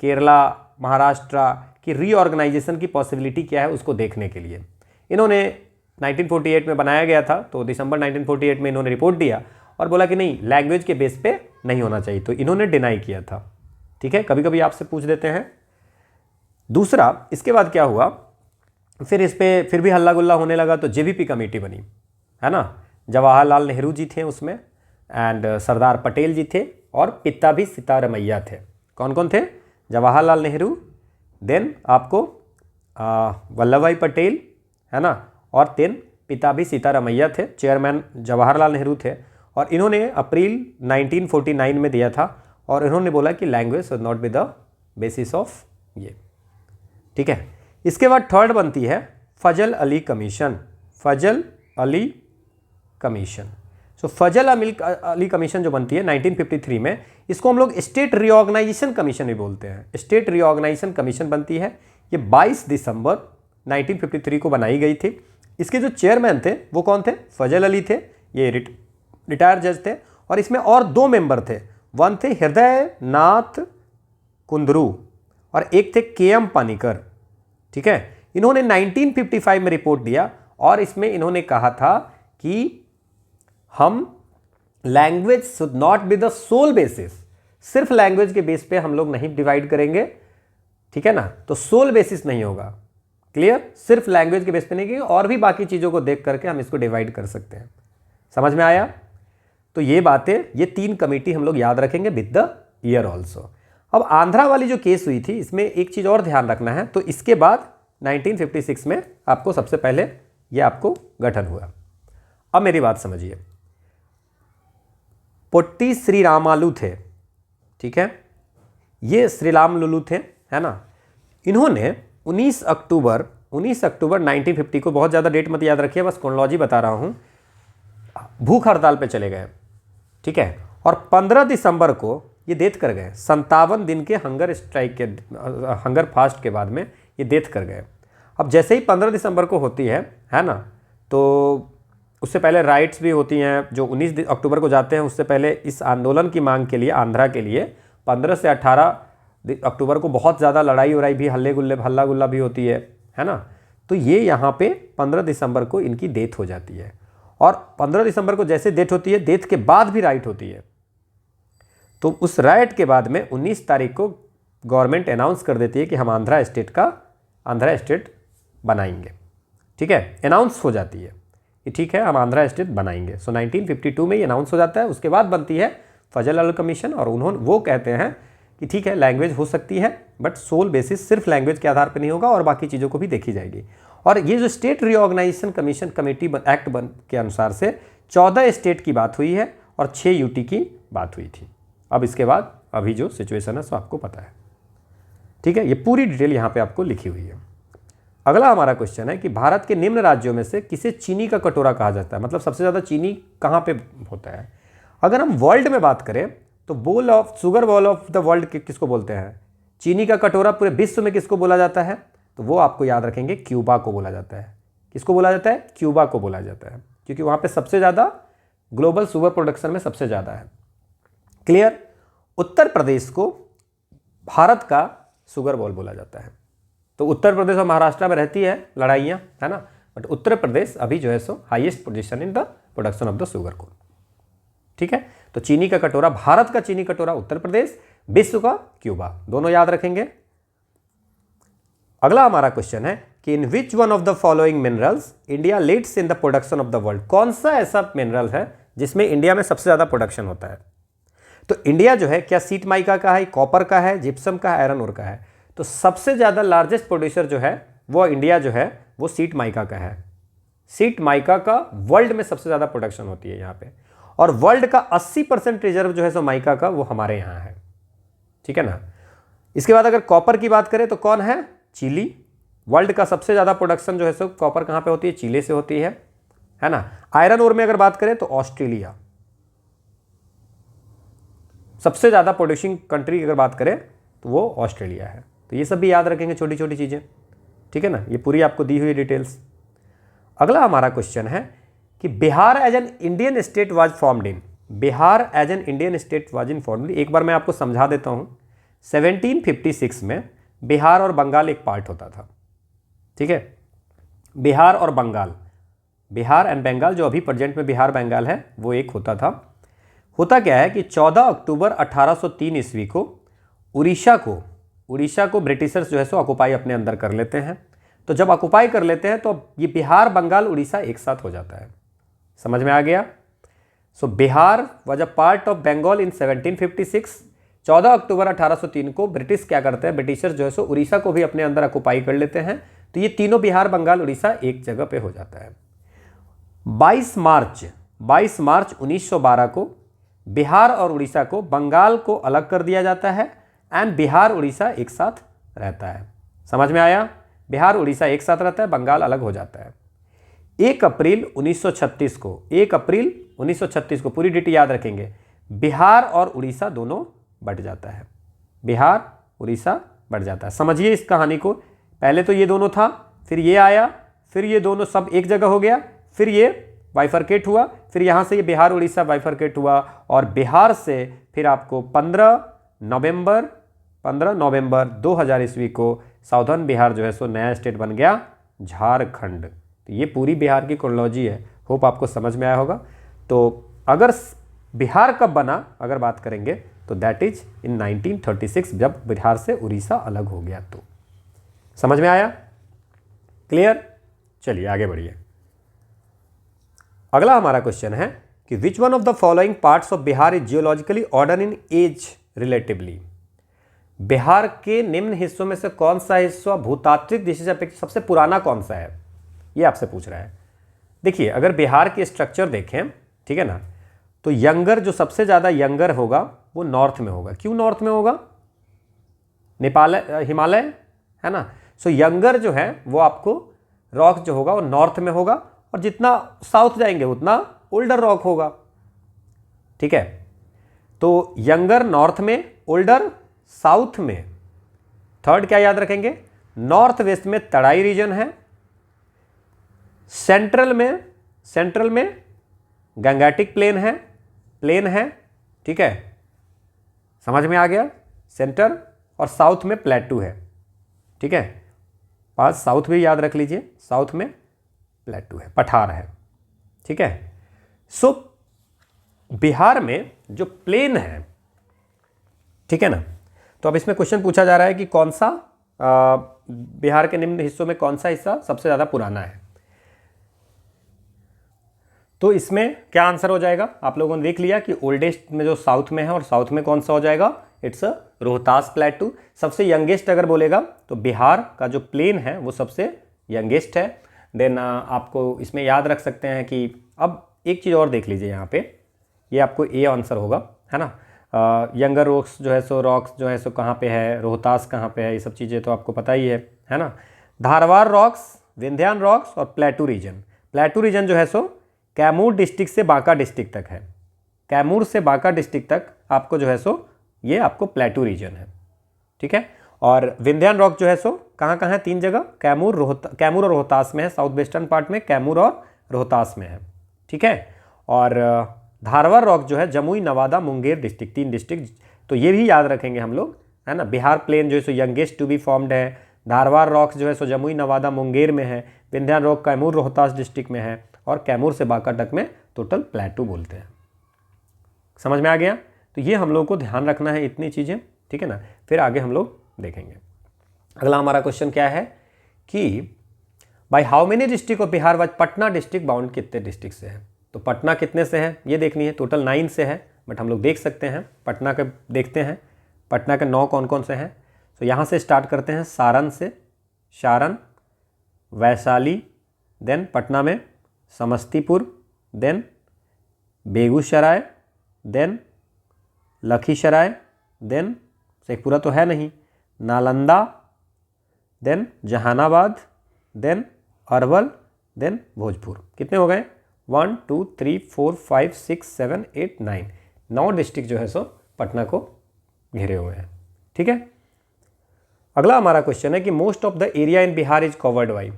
केरला, महाराष्ट्र की रीऑर्गेनाइजेशन की पॉसिबिलिटी क्या है उसको देखने के लिए इन्होंने 1948 में बनाया गया था। तो दिसंबर 1948 में इन्होंने रिपोर्ट दिया और बोला कि नहीं, लैंग्वेज के बेस पे नहीं होना चाहिए, तो इन्होंने डिनाई किया था, ठीक है। कभी कभी आपसे पूछ देते हैं। दूसरा, इसके बाद क्या हुआ, फिर इस पे फिर भी हल्ला गुल्ला होने लगा, तो जेबीपी कमेटी बनी, है ना। जवाहरलाल नेहरू जी थे उसमें, एंड सरदार पटेल जी थे, और पिता भी सीतारमैया थे। कौन कौन थे? जवाहरलाल नेहरू, देन आपको वल्लभ भाई पटेल, है ना, और देन पिता भी सीतारमैया थे। चेयरमैन जवाहरलाल नेहरू थे, और इन्होंने अप्रैल 1949 में दिया था, और इन्होंने बोला कि language should not be the basis of ये, ठीक है। इसके बाद थर्ड बनती है फजल अली कमीशन। फजल अली कमीशन, सो फजल अली कमीशन जो बनती है 1953 में, इसको हम लोग स्टेट रीऑर्गेनाइजेशन कमीशन भी बोलते हैं। स्टेट रीऑर्गेनाइजेशन कमीशन बनती है, ये 22 दिसंबर 1953 को बनाई गई थी। इसके जो चेयरमैन थे वो कौन थे? फजल अली थे, ये रिटायर्ड जज थे। और इसमें और 2 मेंबर थे, वन थे हृदय नाथ कुंदरू और एक थे केएम पानीकर, ठीक है। इन्होंने 1955 में रिपोर्ट दिया, और इसमें इन्होंने कहा था कि हम language should not be the sole basis, सिर्फ लैंग्वेज के बेस पे हम लोग नहीं डिवाइड करेंगे, ठीक है ना, तो सोल बेसिस नहीं होगा। क्लियर? सिर्फ लैंग्वेज के बेस पे नहीं कि और भी बाकी चीज़ों को देख करके हम इसको डिवाइड कर सकते हैं। समझ में आया? तो ये बातें, ये 3 कमेटी हम लोग याद रखेंगे विद द ईयर ऑल्सो। अब आंध्रा वाली जो केस हुई थी, इसमें एक चीज़ और ध्यान रखना है। तो इसके बाद 1956 में आपको सबसे पहले ये आपको गठन हुआ। अब मेरी बात समझिए, पोट्टी श्री रामालू थे, ठीक है, ये श्रीराम लुलू थे, है ना। इन्होंने 19 अक्टूबर 1950 को, बहुत ज़्यादा डेट मत याद रखिए, बस क्रोनोलॉजी बता रहा हूँ, भूख हड़ताल पे चले गए, ठीक है। और 15 दिसंबर को ये डेथ कर गए, 57 दिन के हंगर स्ट्राइक के, हंगर फास्ट के बाद में ये डेथ कर गए। अब जैसे ही 15 दिसंबर को होती है ना, तो उससे पहले राइट्स भी होती हैं जो 19 अक्टूबर को जाते हैं। उससे पहले इस आंदोलन की मांग के लिए, आंध्रा के लिए 15 से 18 अक्टूबर को बहुत ज़्यादा लड़ाई उड़ाई भी, हल्ला गुल्ला भी होती है ना। तो ये यहाँ पे 15 दिसंबर को इनकी डेथ हो जाती है। और 15 दिसंबर को जैसे डेथ होती है, डेथ के बाद भी राइट होती है। तो उस राइट के बाद में 19 तारीख को गवर्नमेंट अनाउंस कर देती है कि हम आंध्रा स्टेट बनाएंगे, ठीक है, अनाउंस हो जाती है कि ठीक है हम आंध्रा स्टेट बनाएंगे। सो 1952 में ये अनाउंस हो जाता है। उसके बाद बनती है फजल अल कमीशन, और वो कहते हैं कि ठीक है लैंग्वेज हो सकती है, बट सोल बेसिस सिर्फ लैंग्वेज के आधार पर नहीं होगा और बाकी चीज़ों को भी देखी जाएगी। और ये जो state reorganisation commission committee act के अनुसार से 14 स्टेट की बात हुई है और 6 यूटी की बात हुई थी। अब इसके बाद अभी जो सिचुएशन है सो आपको पता है, ठीक है, ये पूरी डिटेल यहाँ पे आपको लिखी हुई है। अगला हमारा क्वेश्चन है कि भारत के निम्न राज्यों में से किसे चीनी का कटोरा कहा जाता है, मतलब सबसे ज़्यादा चीनी कहाँ पे होता है। अगर हम वर्ल्ड में बात करें तो sugar ball of the world किसको बोलते हैं, चीनी का कटोरा पूरे विश्व में किसको बोला जाता है, तो वो आपको याद रखेंगे क्यूबा को बोला जाता है। किसको बोला जाता है, क्यूबा को बोला जाता है, क्योंकि वहाँ पे सबसे ज़्यादा ग्लोबल शुगर प्रोडक्शन में सबसे ज़्यादा है। क्लियर। उत्तर प्रदेश को भारत का शुगर बॉल बोला जाता है। तो उत्तर प्रदेश और महाराष्ट्र में रहती है लड़ाइयाँ, है ना, बट उत्तर प्रदेश अभी जो है सो highest position in the production of the sugarcane, ठीक है। तो चीनी का कटोरा, भारत का चीनी कटोरा उत्तर प्रदेश, विश्व का क्यूबा, दोनों याद रखेंगे। अगला हमारा क्वेश्चन है कि in which one of the following minerals India leads in the production of the world. कौन सा ऐसा मिनरल है जिसमें इंडिया में सबसे ज्यादा प्रोडक्शन होता है। तो इंडिया जो है क्या सीट माइका का है, कॉपर का है, जिप्सम का है, आयरन ओर का है। तो सबसे ज्यादा लार्जेस्ट प्रोड्यूसर जो है वो इंडिया जो है वो सीट माइका का है। सीट माइका का वर्ल्ड में सबसे ज्यादा प्रोडक्शन होती है यहाँ पे, और वर्ल्ड का 80% रिजर्व जो है सो माइका का वो हमारे यहाँ है, ठीक है ना। इसके बाद अगर कॉपर की बात करें तो कौन है, चिली। वर्ल्ड का सबसे ज्यादा प्रोडक्शन जो है सो कॉपर कहाँ पे होती है, चिली से होती है ना। आयरन ओर में अगर बात करें तो ऑस्ट्रेलिया, सबसे ज्यादा प्रोड्यूसिंग कंट्री अगर बात करें तो वो ऑस्ट्रेलिया है। तो ये सब भी याद रखेंगे, छोटी छोटी चीजें, ठीक है ना, ये पूरी आपको दी हुई डिटेल्स। अगला हमारा क्वेश्चन है कि Bihar as an Indian state was formed in. Bihar as an Indian state was in formed, एक बार मैं आपको समझा देता हूं। 1756 में बिहार और बंगाल एक पार्ट होता था, ठीक है। बिहार और बंगाल, बिहार एंड बंगाल जो अभी प्रेजेंट में बिहार बंगाल है वो एक होता था। होता क्या है कि 14 अक्टूबर 1803 ईस्वी को उड़ीसा को ब्रिटिशर्स जो है सो ऑक्युपाई अपने अंदर कर लेते हैं। तो जब ऑक्युपाई कर लेते हैं तो ये बिहार बंगाल उड़ीसा एक साथ हो जाता है। समझ में आ गया। So Bihar was a part of Bengal in 1756। 14 October 1803 को ब्रिटिश क्या करते हैं, ब्रिटिशर्स जो है सो उड़ीसा को भी अपने अंदर ऑक्युपाई कर लेते हैं। तो ये तीनों बिहार बंगाल उड़ीसा एक जगह पे हो जाता है। 22 मार्च 1912 को बिहार और उड़ीसा को, बंगाल को अलग कर दिया जाता है एंड बिहार उड़ीसा एक साथ रहता है। समझ में आया। बिहार उड़ीसा एक साथ रहता है, बंगाल अलग हो जाता है। 1 अप्रैल 1936 को, 1 अप्रैल 1936 को, पूरी डेट याद रखेंगे, बिहार और उड़ीसा दोनों बट जाता है। बिहार उड़ीसा बट जाता है। समझिए इस कहानी को। पहले तो ये दोनों था, फिर ये आया, फिर ये दोनों सब एक जगह हो गया, फिर ये बाइफरकेट हुआ, फिर यहाँ से ये बिहार उड़ीसा बाइफरकेट हुआ, और बिहार से फिर आपको 15 नवंबर 2000 ईस्वी को साउदर्न बिहार जो है सो नया स्टेट बन गया, झारखंड। तो ये पूरी बिहार की क्रोनोलॉजी है। होप आपको समझ में आया होगा। तो अगर बिहार कब बना अगर बात करेंगे तो दैट इज इन 1936, जब बिहार से उड़ीसा अलग हो गया। तो समझ में आया, क्लियर। चलिए आगे बढ़िए। अगला हमारा क्वेश्चन है कि which one of the following parts of Bihar is geologically order in age relatively. Bihar के निम्न हिस्सों में से कौन सा हिस्सा भूतात्विक दृष्टि से अपेक्षा सबसे पुराना कौन सा है, ये आपसे पूछ रहा है। देखिए अगर बिहार की स्ट्रक्चर देखें, ठीक है ना, तो यंगर जो सबसे ज़्यादा यंगर होगा वो नॉर्थ में होगा। क्यों नॉर्थ में होगा? नेपाल हिमालय है ना। सो यंगर जो है वो आपको रॉक जो होगा वो नॉर्थ में होगा, और जितना साउथ जाएंगे उतना ओल्डर रॉक होगा। ठीक है, तो यंगर नॉर्थ में, ओल्डर साउथ में। थर्ड क्या याद रखेंगे? नॉर्थ वेस्ट में तराई रीजन है, सेंट्रल में गंगेटिक प्लेन है। ठीक है, समझ में आ गया? सेंटर और साउथ में प्लेटू है। ठीक है, पास साउथ भी याद रख लीजिए, साउथ में प्लेटू है, पठार है। ठीक है, सो बिहार में जो प्लेन है, ठीक है ना, तो अब इसमें क्वेश्चन पूछा जा रहा है कि कौन सा बिहार के निम्न हिस्सों में कौन सा हिस्सा सबसे ज़्यादा पुराना है। तो इसमें क्या आंसर हो जाएगा? आप लोगों ने देख लिया कि ओल्डेस्ट में जो साउथ में है, और साउथ में कौन सा हो जाएगा? इट्स रोहतास प्लेटू। सबसे यंगेस्ट अगर बोलेगा तो बिहार का जो प्लेन है वो सबसे यंगेस्ट है। देन आपको इसमें याद रख सकते हैं कि अब एक चीज़ और देख लीजिए यहाँ पे, ये आपको ए आंसर होगा, है ना। यंगर रॉक्स जो है सो कहाँ पे है, रोहतास कहाँ पे है, ये सब चीज़ें तो आपको पता ही है ना। धारवाड़ रॉक्स, विंध्यान रॉक्स और प्लेटू रीजन जो है सो कैमूर डिस्ट्रिक्ट से बांका डिस्ट्रिक्ट तक है। कैमूर से बांका डिस्ट्रिक्ट तक आपको जो है सो ये आपको प्लेटू रीजन है। ठीक है, और विंध्यान रॉक जो है सो कहाँ है? 3 जगह, कैमूर और रोहतास में है। साउथ वेस्टर्न पार्ट में कैमूर और रोहतास में है। ठीक है, और धारवाड़ रॉक जो है जमुई, नवादा, मुंगेर डिस्ट्रिक्ट, 3 डिस्ट्रिक्ट। तो ये भी याद रखेंगे हम लोग, है ना। बिहार प्लेन जो है सो यंगेस्ट टू बी फॉर्म्ड है। धारवाड़ रॉक्स जो है सो जमुई, नवादा, मुंगेर में है। विंध्यान रॉक कैमूर, रोहतास डिस्ट्रिक्ट में है, और कैमूर से बांका तक में टोटल प्लेटू बोलते हैं। समझ में आ गया? तो ये हम लोग को ध्यान रखना है, इतनी चीज़ें। ठीक है ना, फिर आगे हम लोग देखेंगे। अगला हमारा क्वेश्चन क्या है कि by how many district of Bihar was Patna district bound कितने डिस्ट्रिक्ट से है? तो पटना कितने से है ये देखनी है। टोटल 9 से है, बट हम लोग देख सकते हैं पटना के, देखते हैं पटना के 9 कौन कौन से हैं। तो यहाँ से स्टार्ट करते हैं, सारण से, सारण, वैशाली, देन पटना में Samastipur, then Begusarai, then Lakhisarai, then Sheikhpura तो है नहीं, Nalanda, then Jehanabad, then Arwal, then Bhojpur. कितने हो गए? 1 2 3 4 5 6 7 8 9 डिस्ट्रिक्ट जो है सो पटना को घेरे हुए हैं। ठीक है, अगला हमारा क्वेश्चन है कि most of the area in Bihar is covered by.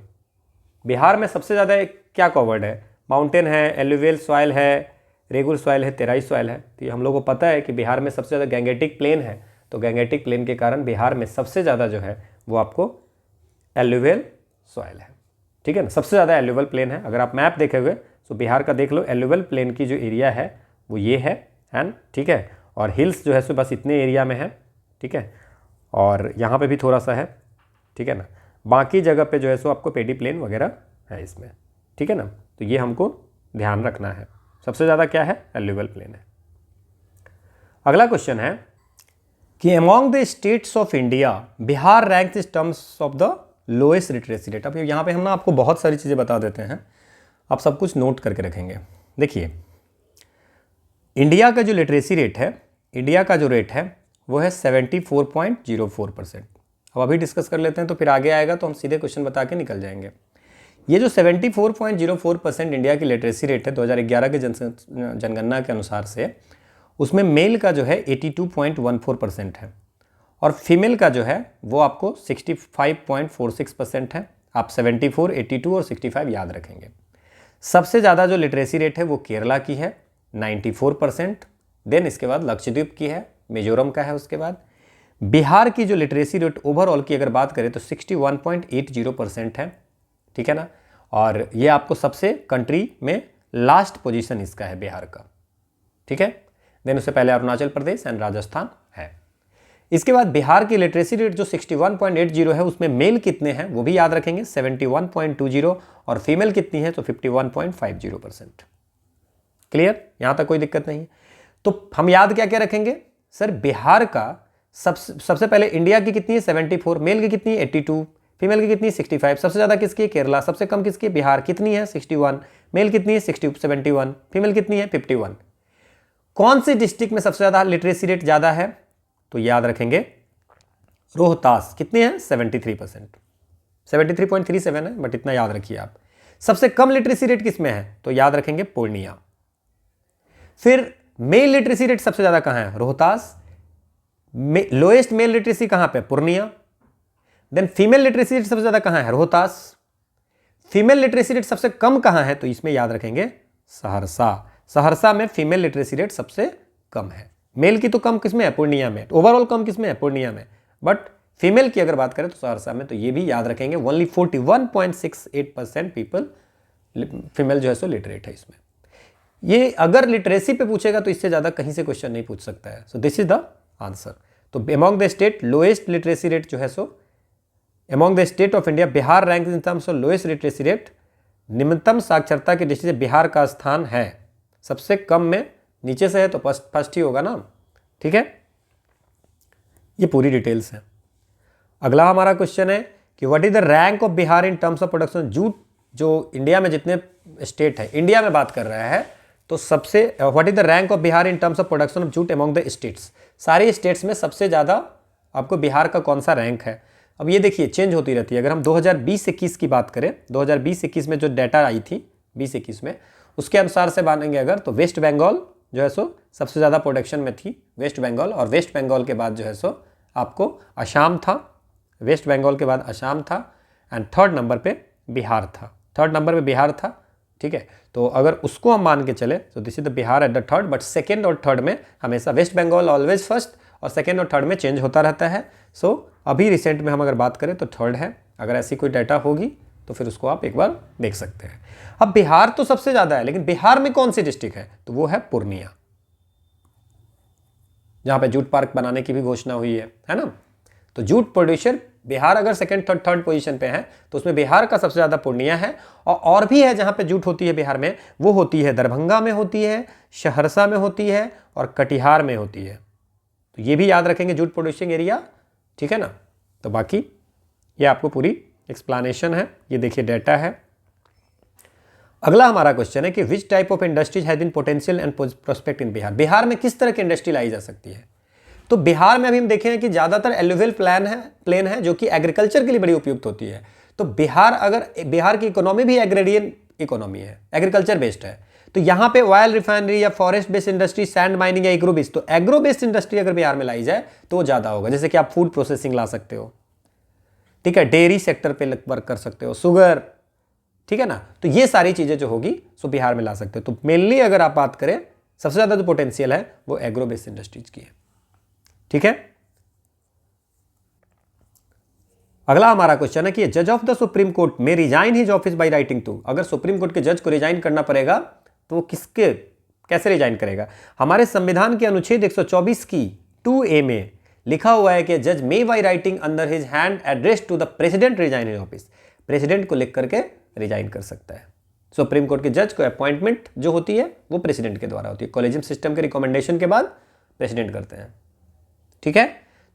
Bihar में सबसे ज़्यादा क्या कवर्ड है? माउंटेन है, एलुवियल सॉइल है, रेगुलर सॉइल है, तेराई सॉइल है। तो ये हम लोग को पता है कि बिहार में सबसे ज़्यादा गैंगेटिक प्लेन है। तो गैंगेटिक प्लेन के कारण बिहार में सबसे ज़्यादा जो है वो आपको एलुवियल सॉइल है। ठीक है ना, सबसे ज़्यादा एलुवियल प्लेन है। अगर आप मैप देखेंगे तो बिहार का देख लो, एलुवियल प्लेन की जो एरिया है वो ये है एंड ठीक है, और हिल्स जो है सो बस इतने एरिया में है। ठीक है, और यहाँ पे भी थोड़ा सा है। ठीक है ना, बाकी जगह पे जो है सो आपको पेडी प्लेन वगैरह है इसमें। ठीक है ना, तो ये हमको ध्यान रखना है। सबसे ज़्यादा क्या है? एलुवियल प्लेन है। अगला क्वेश्चन है कि among the states of India Bihar ranks in terms of the lowest literacy rate. अब यहाँ पे हम ना आपको बहुत सारी चीज़ें बता देते हैं, आप सब कुछ नोट करके रखेंगे। देखिए, इंडिया का जो लिटरेसी रेट है, इंडिया का जो रेट है वो है 74.04%। अब अभी डिस्कस कर लेते हैं, तो फिर आगे आएगा तो हम सीधे क्वेश्चन बता के निकल जाएंगे। ये जो 74.04% इंडिया की लिटरेसी रेट है 2011 के जनगणना के अनुसार से, उसमें मेल का जो है 82.14% है, और फीमेल का जो है वो आपको 65.46% है। आप 74, 82 और 65 याद रखेंगे। सबसे ज़्यादा जो लिटरेसी रेट है वो केरला की है 94%, देन इसके बाद लक्षद्वीप की है, मिजोरम का है उसके बाद। बिहार की जो लिटरेसी रेट ओवरऑल की अगर बात करें तो 61.80% है। ठीक है ना, और ये आपको सबसे कंट्री में लास्ट पोजीशन इसका है बिहार का। ठीक है, देन उससे पहले अरुणाचल प्रदेश एंड राजस्थान है। इसके बाद बिहार की लिटरेसी रेट जो 61.80 है, उसमें मेल कितने हैं वो भी याद रखेंगे 71.20, और फीमेल कितनी है तो 51.50%। क्लियर, यहां तक कोई दिक्कत नहीं। तो हम याद क्या क्या रखेंगे सर? बिहार का सबसे पहले इंडिया की कितनी है 74, मेल की कितनी है 82, फीमेल की कितनी है 65। सबसे ज़्यादा किसकी है? केरला। सबसे कम किसकी है? बिहार। कितनी है? 61। मेल कितनी है? 71। फीमेल कितनी है? 51। कौन सी डिस्ट्रिक्ट में सबसे ज्यादा लिटरेसी रेट ज्यादा है? तो याद रखेंगे रोहतास। कितने हैं? 73%, 73.37 है, बट इतना याद रखिए आप। सबसे कम लिटरेसी रेट किसमें है? तो याद रखेंगे पूर्णिया। फिर मेल लिटरेसी रेट सबसे ज्यादा कहां है? रोहतास। लोएस्ट मेल लिटरेसी कहां पे? Purnia. Then female literacy rate सबसे ज्यादा कहां है? रोहतास। फीमेल लिटरेसी रेट सबसे कम कहां है? तो इसमें याद रखेंगे सहरसा। सहरसा में फीमेल लिटरेसी रेट सबसे कम है। मेल की तो कम किसमें है? पूर्णिया में। ओवरऑल कम किसमें है? पूर्णिया में। बट फीमेल की अगर बात करें तो सहरसा में। तो ये भी याद रखेंगे, ओनली 41.68% पीपल फीमेल जो है सो लिटरेट है इसमें। ये अगर लिटरेसी पे पूछेगा तो इससे ज्यादा कहीं से क्वेश्चन नहीं पूछ सकता है। So this is the answer. तो among the state lowest literacy rate जो है सो among the state of India Bihar rank in terms of lowest literacy rate. निम्नतम साक्षरता की दृष्टि से बिहार का स्थान है सबसे कम में, नीचे से है तो फर्स्ट ही होगा ना, ठीक है। ये पूरी डिटेल्स है। अगला हमारा क्वेश्चन है कि what is the rank of Bihar in terms of production. Jute जो इंडिया में जितने स्टेट है, इंडिया में बात कर रहा है, तो सबसे what is the rank of Bihar in terms of production of jute among the states. सारे स्टेट्स में सबसे ज़्यादा आपको बिहार का कौन सा रैंक है। अब ये देखिए चेंज होती रहती है। अगर हम 2020-21 की बात करें, 2020-21 में जो डाटा आई थी 2021 में, उसके अनुसार से मानेंगे अगर, तो वेस्ट बंगाल जो है सो सबसे ज़्यादा प्रोडक्शन में थी, वेस्ट बंगाल। और वेस्ट बंगाल के बाद जो है सो आपको असम था, वेस्ट बंगाल के बाद असम था, एंड थर्ड नंबर पे बिहार था, थर्ड नंबर पे बिहार था, ठीक है। तो अगर उसको हम मान के चले तो this is the Bihar at the third, but second और थर्ड में हमेशा वेस्ट बंगाल ऑलवेज फर्स्ट, और सेकेंड और थर्ड में चेंज होता रहता है। सो अभी रिसेंट में हम अगर बात करें तो थर्ड है। अगर ऐसी कोई डाटा होगी तो फिर उसको आप एक बार देख सकते हैं। अब बिहार तो सबसे ज़्यादा है, लेकिन बिहार में कौन सी डिस्ट्रिक्ट है? तो वो है पूर्णिया, जहाँ पे जूट पार्क बनाने की भी घोषणा हुई है ना। तो जूट प्रोड्यूसर बिहार अगर सेकंड थर्ड पोजीशन पे है तो उसमें बिहार का सबसे ज़्यादा पूर्णिया है। और भी है जहाँ पे जूट होती है बिहार में, वो होती है दरभंगा में होती है, सहरसा में होती है, और कटिहार में होती है। तो ये भी याद रखेंगे जूट प्रोड्यूसिंग एरिया, ठीक है ना। तो बाकी ये आपको पूरी एक्सप्लेनेशन है, ये देखिए डाटा है। अगला हमारा क्वेश्चन है कि which type of industries has been potential and prospect in Bihar. Bihar में किस तरह की इंडस्ट्री लाई जा सकती है? तो बिहार में अभी हम देखें कि ज़्यादातर एलुवियल प्लेन है जो कि एग्रीकल्चर के लिए बड़ी उपयुक्त होती है। तो बिहार की इकोनॉमी भी एग्रेरियन इकोनॉमी है, एग्रीकल्चर बेस्ड है। तो यहाँ पे ऑयल रिफाइनरी या forest based industry, sand mining या एग्रो बेस्ड, तो एग्रो बेस्ड इंडस्ट्री अगर बिहार में लाई जाए तो वो ज़्यादा होगा। जैसे कि आप फूड प्रोसेसिंग ला सकते हो, ठीक है, डेयरी सेक्टर पे वर्क कर सकते हो, शुगर, ठीक है ना। तो ये सारी चीज़ें जो होगी सो बिहार में ला सकते हो। तो मेनली अगर आप बात करें सबसे ज़्यादा जो पोटेंशियल है वो एग्रो बेस्ड इंडस्ट्रीज की है, ठीक है। अगला हमारा क्वेश्चन है कि जज ऑफ द सुप्रीम कोर्ट में resign his office by writing to. अगर सुप्रीम कोर्ट के जज को रिजाइन करना पड़ेगा तो वो कैसे रिजाइन करेगा? हमारे संविधान के अनुच्छेद 124 की 2A में लिखा हुआ है कि जज may by writing under his hand address to the president resign his office. President को लिख करके रिजाइन कर सकता है। सुप्रीम कोर्ट के जज को अपॉइंटमेंट जो होती है वो प्रेसिडेंट के द्वारा होती है, कॉलेजियम सिस्टम के रिकमेंडेशन के बाद प्रेसिडेंट करते हैं, ठीक है।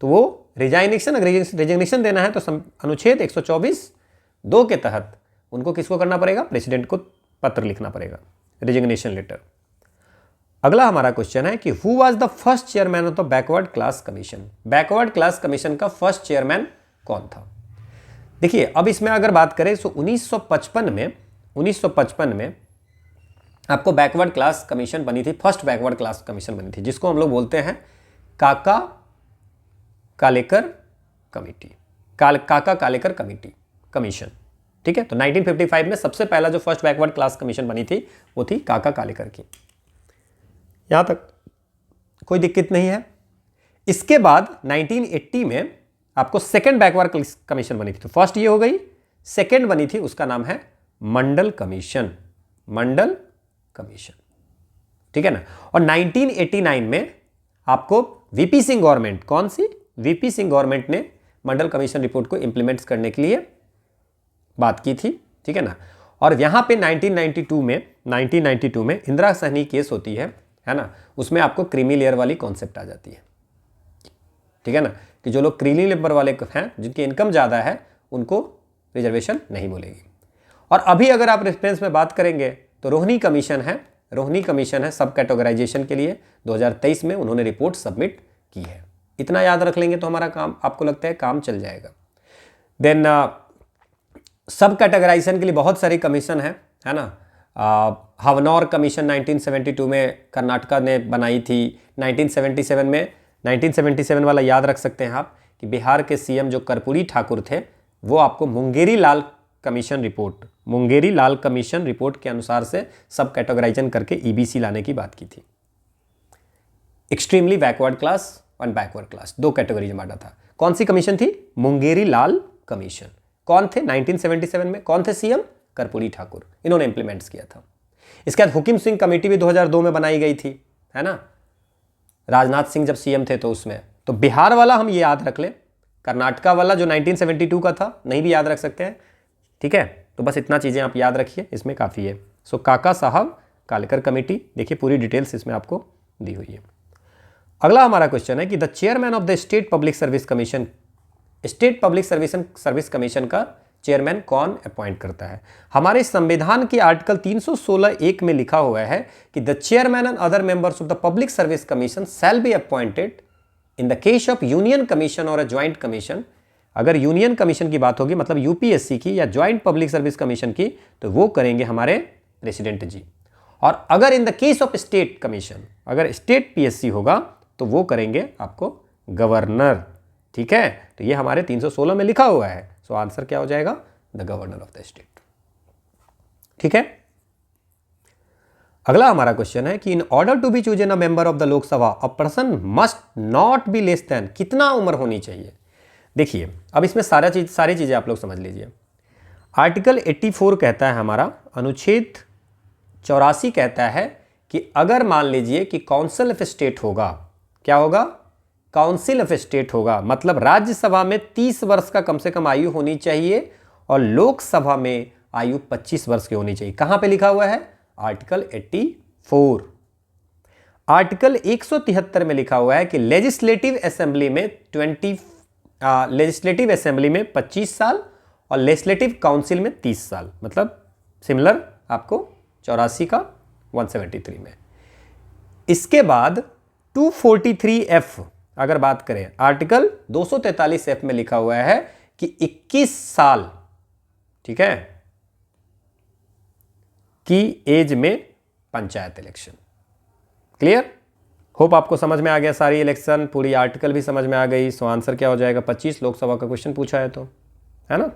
तो वो रिजिग्नेशन देना है तो अनुच्छेद 124(2) के तहत उनको किसको करना पड़ेगा? प्रेसिडेंट को पत्र लिखना पड़ेगा, रिजिग्नेशन लेटर। अगला हमारा क्वेश्चन है कि who was the first chairman of the backward class commission. Backward class commission का फर्स्ट चेयरमैन कौन था? देखिए अब इसमें अगर बात करें तो 1955 में आपको बैकवर्ड क्लास कमीशन बनी थी, फर्स्ट बैकवर्ड क्लास कमीशन बनी थी, जिसको हम लोग बोलते हैं काका कालेकर कमेटी कमीशन, ठीक है। तो 1955 में सबसे पहला जो फर्स्ट बैकवर्ड क्लास कमीशन बनी थी वो थी काका कालेकर की। यहां तक कोई दिक्कत नहीं है। इसके बाद 1980 में आपको सेकंड बैकवर्ड कमीशन बनी थी। तो फर्स्ट ये हो गई, सेकंड बनी थी उसका नाम है मंडल कमीशन, ठीक है ना। और 1989 में आपको वीपी सिंह गवर्नमेंट, कौन सी? वीपी सिंह गवर्नमेंट ने मंडल कमीशन रिपोर्ट को इंप्लीमेंट करने के लिए बात की थी, ठीक है ना। और यहां पे 1992 में इंदिरा सहनी केस होती है ना, उसमें आपको क्रीमी लेयर वाली कॉन्सेप्ट आ जाती है, ठीक है ना, कि जो लोग क्रीमी लेयर वाले हैं, जिनकी इनकम ज़्यादा है, उनको रिजर्वेशन नहीं मिलेगी। और अभी अगर आप रेफरेंस में बात करेंगे तो रोहिणी कमीशन है, रोहिणी कमीशन है सब कैटेगराइजेशन के लिए, 2023 में उन्होंने रिपोर्ट सबमिट की है। इतना याद रख लेंगे तो हमारा काम, आपको लगता है काम चल जाएगा। देन सब कैटेगराइजेशन के लिए बहुत सारी कमीशन है ना। हवनौर कमीशन 1972 में कर्नाटका ने बनाई थी। 1977 वाला याद रख सकते हैं आप कि बिहार के सीएम जो कर्पूरी ठाकुर थे वो आपको मुंगेरी लाल कमीशन रिपोर्ट के अनुसार से सब कैटेगराइजेशन करके ईबीसी लाने की बात की थी। एक्सट्रीमली बैकवर्ड क्लास और बैकवर्ड क्लास, दो कैटेगरी में बांटा था। कौन सी कमीशन थी? मुंगेरी लाल कमीशन। कौन थे 1977 में? कौन थे सीएम? कर्पूरी ठाकुर, इन्होंने इंप्लीमेंट किया था। इसके बाद हुकिम सिंह कमेटी भी 2002 में बनाई गई थी, है ना, राजनाथ सिंह जब सीएम थे तो उसमें। तो बिहार वाला हम ये याद रख लें, कर्नाटका वाला जो 1972 का था नहीं भी याद रख सकते हैं, ठीक है। तो बस इतना चीज़ें आप याद रखिए, इसमें काफ़ी है। सो काका साहब कालेकर कमेटी, देखिए पूरी डिटेल्स इसमें आपको दी हुई है। अगला हमारा क्वेश्चन है कि the chairman of the state public service commission, state public service commission का चेयरमैन कौन अपॉइंट करता है? हमारे संविधान के आर्टिकल 316(1) में लिखा हुआ है कि the chairman and other members of the public service commission shell be appointed in the case of union commission और अ ज्वाइंट कमीशन। अगर यूनियन कमीशन की बात होगी, मतलब यूपीएससी की या ज्वाइंट पब्लिक सर्विस कमीशन की, तो वो करेंगे हमारे प्रेसिडेंट जी। और अगर in the case of state commission, अगर स्टेट पीएससी होगा तो वो करेंगे आपको गवर्नर, ठीक है। तो ये हमारे 316 में लिखा हुआ है। सो आंसर क्या हो जाएगा? The governor of the state, ठीक है। अगला हमारा क्वेश्चन है कि in order to be chosen a member of the Lok Sabha a person must not be less than, कितना उम्र होनी चाहिए? देखिए अब इसमें सारी चीजें आप लोग समझ लीजिए। आर्टिकल 84 कहता है, हमारा अनुच्छेद 84 कहता है कि अगर मान लीजिए कि काउंसिल ऑफ स्टेट होगा, क्या होगा? काउंसिल ऑफ स्टेट होगा, मतलब राज्यसभा में 30 वर्ष का कम से कम आयु होनी चाहिए और लोकसभा में आयु 25 वर्ष की होनी चाहिए। कहां पे लिखा हुआ है? आर्टिकल 84। आर्टिकल 173 में लिखा हुआ है कि लेजिस्लेटिव असेंबली में 25 साल और लेजिस्लेटिव काउंसिल में 30 साल, मतलब सिमिलर आपको 84 का 173 में। इसके बाद 243F अगर बात करें, आर्टिकल 243F में लिखा हुआ है कि 21 साल, ठीक है, की एज में पंचायत इलेक्शन। क्लियर? होप आपको समझ में आ गया सारी इलेक्शन, पूरी आर्टिकल भी समझ में आ गई। सो आंसर क्या हो जाएगा? 25। लोकसभा का क्वेश्चन पूछा है तो, है ना।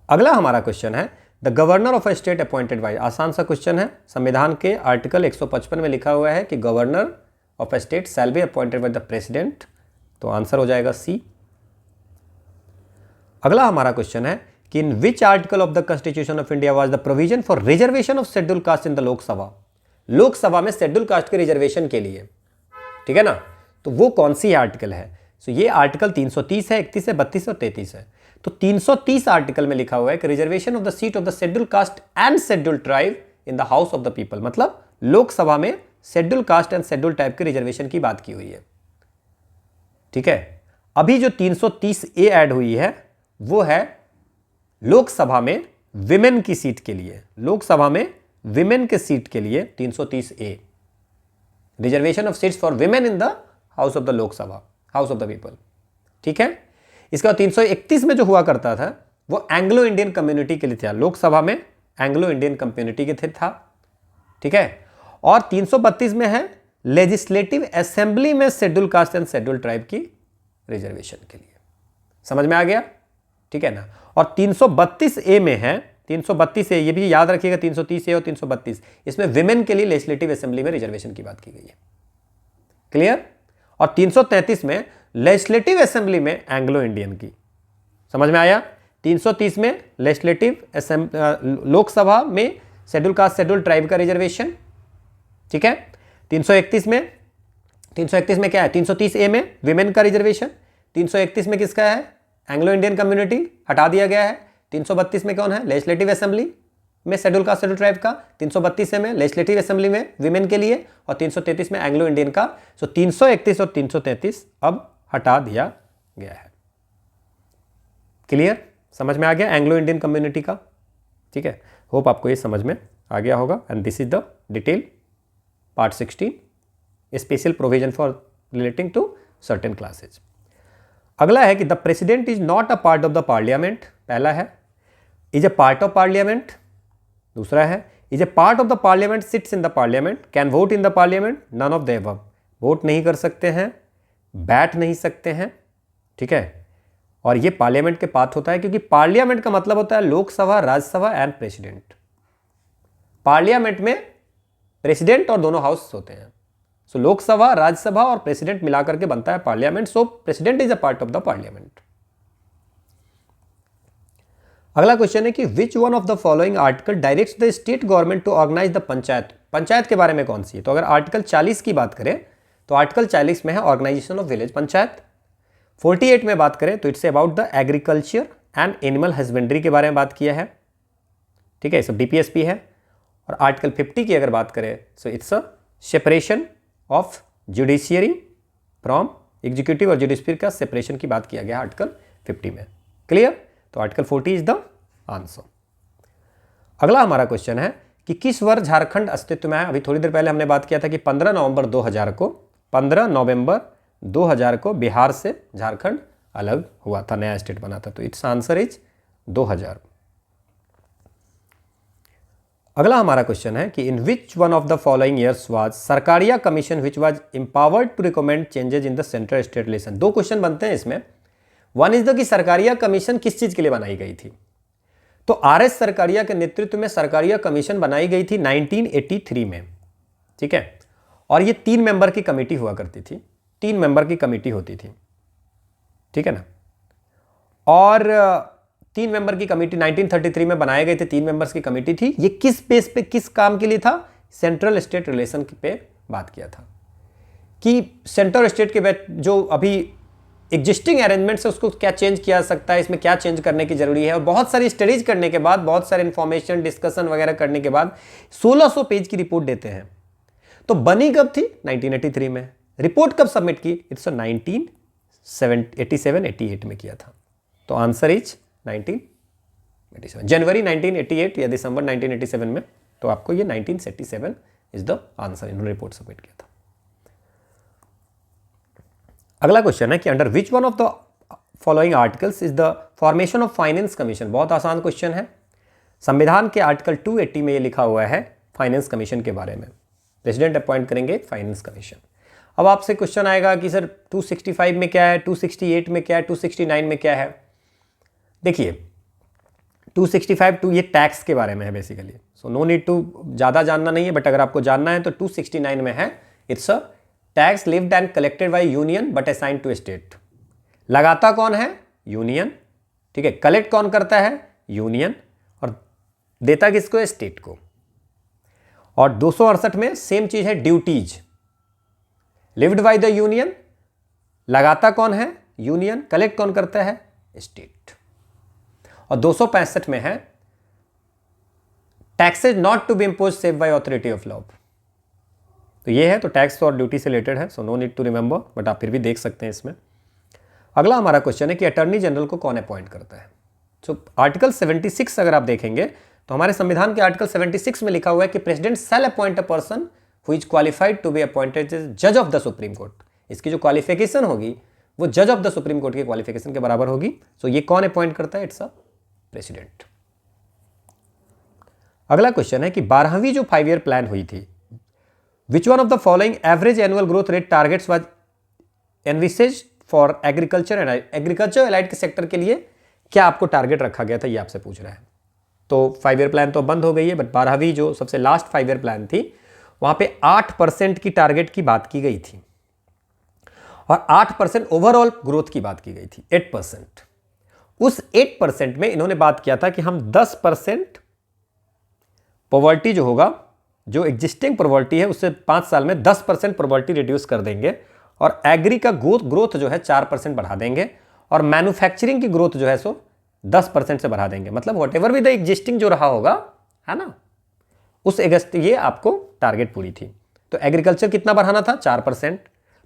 अगला हमारा क्वेश्चन है the governor of a state appointed by, आसान सा क्वेश्चन है। संविधान के आर्टिकल 155 में लिखा हुआ है कि governor of a state shall be appointed by the president, तो आंसर हो जाएगा सी। अगला हमारा क्वेश्चन है कि in which article of the constitution of India was the provision for reservation of schedule caste in the Lok Sabha. Lok Sabha में schedule cast के reservation के लिए, ठीक है ना, तो वो कौन सी आर्टिकल है? तो ये आर्टिकल 330 है, 31 है, 32 और 33 है। तो 330 आर्टिकल में लिखा हुआ है कि reservation of the seat of the schedule caste and schedule tribe in the house of the people, मतलब लोकसभा में schedule cast and schedule tribe के रिजर्वेशन की बात की हुई है, ठीक है। अभी जो 330A ऐड हुई है वो है लोकसभा में विमेन की सीट के लिए, लोकसभा में विमेन के सीट के लिए 330A, reservation of seats for women in the house of the Lok Sabha, house of the people, ठीक है। इसके बाद 331 में जो हुआ करता था वो एंग्लो इंडियन कम्युनिटी के लिए था, लोकसभा में एंग्लो इंडियन कम्युनिटी के थे था, ठीक है। और 332 में है लेजिस्लेटिव असेंबली में schedule cast and schedule tribe की रिजर्वेशन के लिए। समझ में आ गया, ठीक है ना। और 332A में है, 332A, ये भी याद रखिएगा, 330A और 332, इसमें विमेन के लिए लेजिस्लेटिव असेंबली में रिजर्वेशन की बात की गई है। क्लियर? और 333 में लेजिस्लेटिव असेंबली में एंग्लो इंडियन की। समझ में आया? 330 में लेजिस्लेटिव लोकसभा में शेड्यूल कास्ट शेड्यूल ट्राइब का रिजर्वेशन, ठीक है। 331 में क्या है? 330A में विमेन का रिजर्वेशन, 331 में किसका है? एंग्लो इंडियन कम्युनिटी, हटा दिया गया है। 332 में कौन है? लेजिस्लेटिव असेंबली में शेड्यूल कास्ट शेड्यूल ट्राइब का, 332 में लेजिस्लेटिव असेंबली में विमेन के लिए और 333 में एंग्लो इंडियन का। सो 331 और 333 अब हटा दिया गया है। क्लियर? समझ में आ गया एंग्लो इंडियन कम्युनिटी का, ठीक है। होप आपको ये समझ में आ गया होगा। And this is the detail part 16 special provision for relating to certain classes. अगला है कि the president is not a part of the parliament, पहला है। Is a part of parliament, दूसरा है is a part of the parliament, sits in the parliament, can vote in the parliament, none of the above, vote नहीं कर सकते हैं, बैठ नहीं सकते हैं, ठीक है। और ये पार्लियामेंट के पास होता है क्योंकि पार्लियामेंट का मतलब होता है Lok Sabha, Rajya Sabha and president. Parliament में प्रेसिडेंट और दोनों हाउस होते हैं। सो लोकसभा, राज्यसभा और प्रेसिडेंट मिलाकर के बनता है parliament. So president is a part of the parliament. अगला क्वेश्चन है कि which one of the following article directs the state government to organise the panchayat. Panchayat के बारे में कौन सी है? तो अगर आर्टिकल 40 की बात करें तो आर्टिकल 40 में है ऑर्गेनाइजेशन ऑफ विलेज पंचायत। 48 में बात करें तो it's about the agriculture and animal husbandry के बारे में बात किया है, ठीक है, सब डीपीएसपी है। और आर्टिकल 50 की अगर बात करें so it's a separation of judiciary from executive और जुडिशरी का सेपरेशन की बात किया गया आर्टिकल 50 में। क्लियर? तो आर्टिकल 40 इज द आंसर। अगला हमारा क्वेश्चन है कि किस वर्ष झारखंड अस्तित्व में है। अभी थोड़ी देर पहले हमने बात किया था कि 15 नवंबर 2000 को बिहार से झारखंड अलग हुआ था, नया स्टेट बना था। तो इट्स आंसर इज 2000। अगला हमारा क्वेश्चन है कि in which one of the following years was Sarkaria commission which was empowered to recommend changes in the central state relation. दो क्वेश्चन बनते हैं इसमें। वन इज द कि सरकारिया कमीशन किस चीज के लिए बनाई गई थी। तो आर.एस. सरकारिया के नेतृत्व में सरकारिया कमीशन बनाई गई थी 1983 में, ठीक है। और ये 3 मेंबर की कमेटी हुआ करती थी, 3 मेंबर की कमेटी होती थी, ठीक है ना। और 3 मेंबर की कमेटी 1933 में बनाए गए थे, 3 मेंबर्स की कमेटी थी। ये किस बेस पे, किस काम के लिए था? सेंट्रल स्टेट रिलेशन पे बात किया था कि सेंट्रल स्टेट के जो अभी एग्जिस्टिंग अरेंजमेंट्स है उसको क्या चेंज किया जा सकता है, इसमें क्या चेंज करने की जरूरी है। और बहुत सारी स्टडीज करने के बाद, बहुत सारे इंफॉर्मेशन डिस्कशन वगैरह करने के बाद 1600 पेज की रिपोर्ट देते हैं। तो बनी कब थी? 1983 में। रिपोर्ट कब सबमिट की? इट्स 1987-88 में किया था। तो आंसर इज 1987, जनवरी 1988 या दिसंबर 1987 में। तो आपको ये 1987 इज द आंसर, इन्होंने रिपोर्ट सबमिट किया था। अगला क्वेश्चन है कि under which one of the following articles is the formation of finance commission. बहुत आसान क्वेश्चन है। संविधान के आर्टिकल 280 में ये लिखा हुआ है फाइनेंस कमीशन के बारे में। प्रेसिडेंट अपॉइंट करेंगे फाइनेंस कमीशन। अब आपसे क्वेश्चन आएगा कि सर 265 में क्या है, 268 में क्या है, 269 में क्या है। देखिए 265 ये टैक्स के बारे में है basically, so no need to ज़्यादा जानना नहीं है, बट अगर आपको जानना है तो 269 में है it's a tax levied and collected by union but assigned to state. लगाता कौन है? यूनियन, ठीक है। कलेक्ट कौन करता है? यूनियन। और देता किसको? स्टेट को। और 268 में सेम चीज है, duties lived by the union. लगाता कौन है? यूनियन। कलेक्ट कौन करता है? स्टेट। और 265 में है taxes not to be impose save by authority of law. तो ये है, तो टैक्स और ड्यूटी से रिलेटेड है, so no need to remember, but आप फिर भी देख सकते हैं इसमें। अगला हमारा क्वेश्चन है कि अटॉर्नी जनरल को कौन अपॉइंट करता है। सो आर्टिकल 76 अगर आप देखेंगे तो हमारे संविधान के आर्टिकल 76 में लिखा हुआ है कि president shall appoint a person who is qualified to be appointed जज ऑफ द सुप्रीम कोर्ट। इसकी जो क्वालिफिकेशन होगी वो जज ऑफ द सुप्रीम कोर्ट की क्वालिफिकेशन के बराबर होगी। सो ये कौन अपॉइंट करता है? It's a president. अगला क्वेश्चन है कि 12वीं जो 5 ईयर प्लान हुई थी, which one of the following average annual growth rate targets was envisaged for agriculture and agriculture allied के सेक्टर के लिए क्या आपको टारगेट रखा गया था, ये आपसे पूछ रहा है। तो 5 ईयर प्लान तो बंद हो गई है, बट 12वीं जो सबसे लास्ट 5 ईयर प्लान थी वहां पे 8% की टारगेट की बात की गई थी और 8% ओवरऑल ग्रोथ की बात की गई थी। 8%, उस 8% में इन्होंने बात किया था कि हम 10% पॉवर्टी जो होगा, जो एग्जिस्टिंग पॉवर्टी है उससे 5 साल में 10% पॉवर्टी रिड्यूस कर देंगे और एग्री का ग्रोथ जो है 4% बढ़ा देंगे और मैन्युफैक्चरिंग की ग्रोथ जो है सो 10% से बढ़ा देंगे। मतलब वॉट एवर भी द एग्जिस्टिंग जो रहा होगा, है ना, उस ये आपको टारगेट पूरी थी। तो एग्रीकल्चर कितना बढ़ाना था? 4%।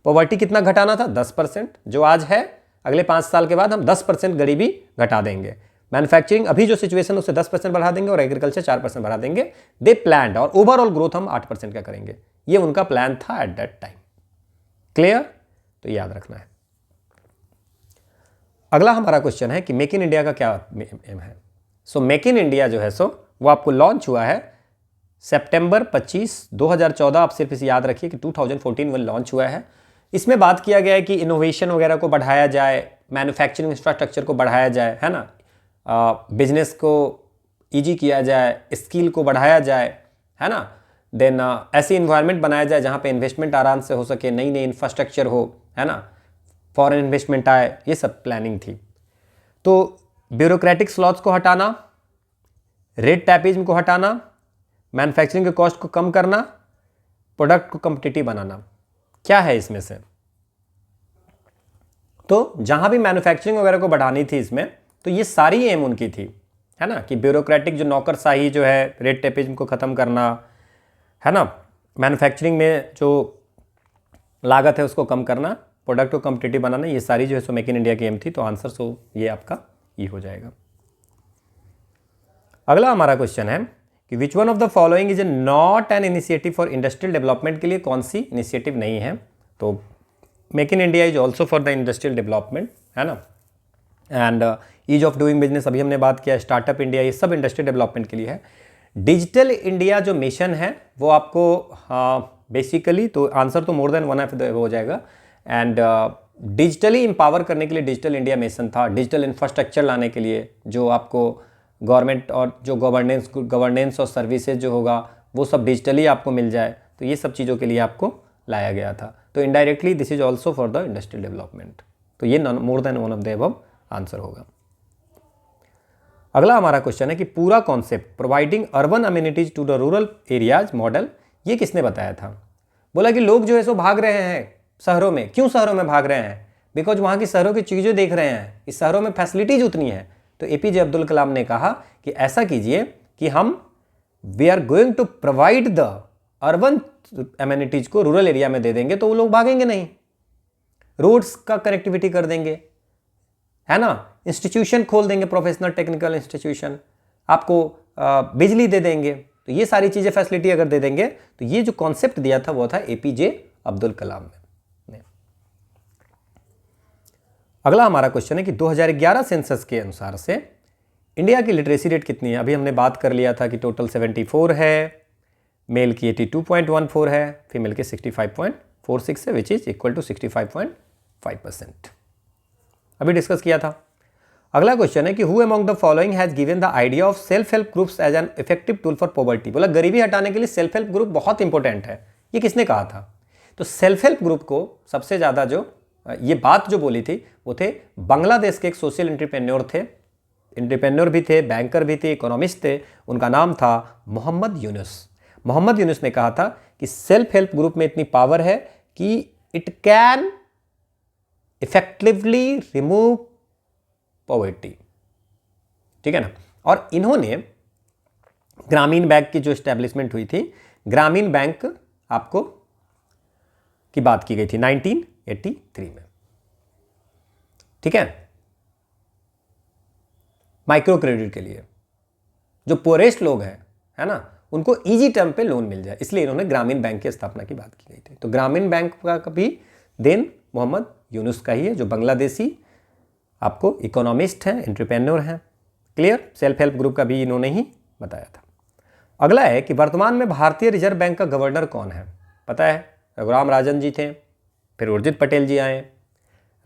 पॉवर्टी कितना घटाना था? 10%। जो आज है अगले 5 साल के बाद हम 10% गरीबी घटा देंगे। मैन्युफैक्चरिंग अभी जो सिचुएशन उससे 10% बढ़ा देंगे और एग्रीकल्चर 4% बढ़ा देंगे। दे प्लान्ड, और ओवरऑल ग्रोथ हम 8% का करेंगे। ये उनका प्लान था एट दैट टाइम। क्लियर? तो याद रखना है। अगला हमारा क्वेश्चन है कि मेक इन इंडिया का क्या एम है। सो मेक इन इंडिया जो है वो आपको लॉन्च हुआ है सितंबर 25, 2014। आप सिर्फ इसे याद रखिए कि 2014 में लॉन्च हुआ है। इसमें बात किया गया है कि इनोवेशन वगैरह को बढ़ाया जाए, मैन्युफैक्चरिंग इंफ्रास्ट्रक्चर को बढ़ाया जाए, है ना, बिजनेस को ईजी किया जाए, स्किल को बढ़ाया जाए, है ना, देन ऐसी इन्वायरमेंट बनाया जाए जहाँ पे इन्वेस्टमेंट आराम से हो सके, नई नई इंफ्रास्ट्रक्चर हो, है ना, फॉरेन इन्वेस्टमेंट आए, ये सब प्लानिंग थी। तो ब्यूरोक्रेटिक स्लॉट्स को हटाना, रेड टैपिज्म को हटाना, मैन्युफैक्चरिंग के कॉस्ट को कम करना, प्रोडक्ट को कम्पिटिटिव बनाना, क्या है इसमें से? तो जहां भी मैन्युफैक्चरिंग वगैरह को बढ़ानी थी इसमें, तो ये सारी एम उनकी थी, है ना, कि ब्यूरोक्रेटिक जो नौकरशाही जो है, रेड टेपिज्म को ख़त्म करना, है ना, मैन्युफैक्चरिंग में जो लागत है उसको कम करना, प्रोडक्ट को कम्पिटिटिव बनाना, ये सारी जो है सो मेक इन इंडिया की एम थी। तो आंसर ये आपका ये हो जाएगा। अगला हमारा क्वेश्चन है कि which one of the following is a not an initiative for industrial development, के लिए कौन सी इनिशिएटिव नहीं है? तो make in India is also for the industrial development, है ना, and ease of doing business अभी हमने बात किया, स्टार्टअप इंडिया, ये सब इंडस्ट्रियल डेवलपमेंट के लिए है। डिजिटल इंडिया जो मिशन है वो आपको बेसिकली तो आंसर तो मोर देन वन ऑफ हो जाएगा। एंड डिजिटली एम्पावर करने के लिए डिजिटल इंडिया मिशन था, डिजिटल इंफ्रास्ट्रक्चर लाने के लिए, जो आपको गवर्नमेंट और जो गवर्नेंस और सर्विसेज जो होगा वो सब डिजिटली आपको मिल जाए, तो ये सब चीज़ों के लिए आपको लाया गया था। तो indirectly this is also for the industrial development. तो ये more than one of the above answer होगा। अगला हमारा क्वेश्चन है कि पूरा concept providing urban amenities to the rural areas model, ये किसने बताया था? बोला कि लोग जो है सो भाग रहे हैं शहरों में। क्यों शहरों में भाग रहे हैं? बिकॉज वहाँ की शहरों की चीज़ें देख रहे हैं, इस शहरों में फैसिलिटीज उतनी है। तो एपीजे अब्दुल कलाम ने कहा कि ऐसा कीजिए कि हम we are going to provide the urban amenities को रूरल एरिया में दे देंगे, तो वो लोग भागेंगे नहीं। रोड्स का कनेक्टिविटी कर देंगे, है ना, इंस्टीट्यूशन खोल देंगे, प्रोफेशनल टेक्निकल इंस्टीट्यूशन, आपको बिजली दे देंगे। तो ये सारी चीज़ें फैसिलिटी अगर दे देंगे, तो ये जो कॉन्सेप्ट दिया था वो था एपीजे अब्दुल कलाम ने। अगला हमारा क्वेश्चन है कि 2011 सेंसस के अनुसार से इंडिया की लिटरेसी रेट कितनी है? अभी हमने बात कर लिया था कि टोटल 74 है, मेल की 82.14 है, फीमेल की 65.46 है, विच इज इक्वल टू 65.5%। अभी डिस्कस किया था। अगला क्वेश्चन है कि who among the following has given the idea of self help groups as an effective tool for poverty. बोला गरीबी हटाने के लिए सेल्फ हेल्प ग्रुप बहुत इंपॉर्टेंट है, ये किसने कहा था? तो सेल्फ हेल्प ग्रुप को सबसे ज़्यादा जो ये बात जो बोली थी वो थे बांग्लादेश के एक सोशल एंटरप्रेन्योर थे, एंटरप्रेन्योर भी थे, बैंकर भी थे, इकोनॉमिस्ट थे, उनका नाम था मोहम्मद यूनुस। मोहम्मद यूनुस ने कहा था कि सेल्फ हेल्प ग्रुप में इतनी पावर है कि it can effectively remove poverty, ठीक है ना। और इन्होंने ग्रामीण बैंक की जो एस्टेब्लिशमेंट हुई थी, ग्रामीण बैंक आपको की बात की गई थी 1983 में, ठीक है, माइक्रो क्रेडिट के लिए जो पोरेस्ट लोग हैं, है ना, उनको इजी टर्म पे लोन मिल जाए, इसलिए इन्होंने ग्रामीण बैंक की स्थापना की बात की गई थी। तो ग्रामीण बैंक का भी देन मोहम्मद यूनुस का ही है, जो बांग्लादेशी आपको इकोनॉमिस्ट हैं, एंटरप्रेन्योर हैं। क्लियर? सेल्फ हेल्प ग्रुप का भी इन्होंने ही बताया था। अगला है कि वर्तमान में भारतीय रिजर्व बैंक का गवर्नर कौन है? पता है, रघुराम राजन जी थे, फिर उर्जित पटेल जी आए,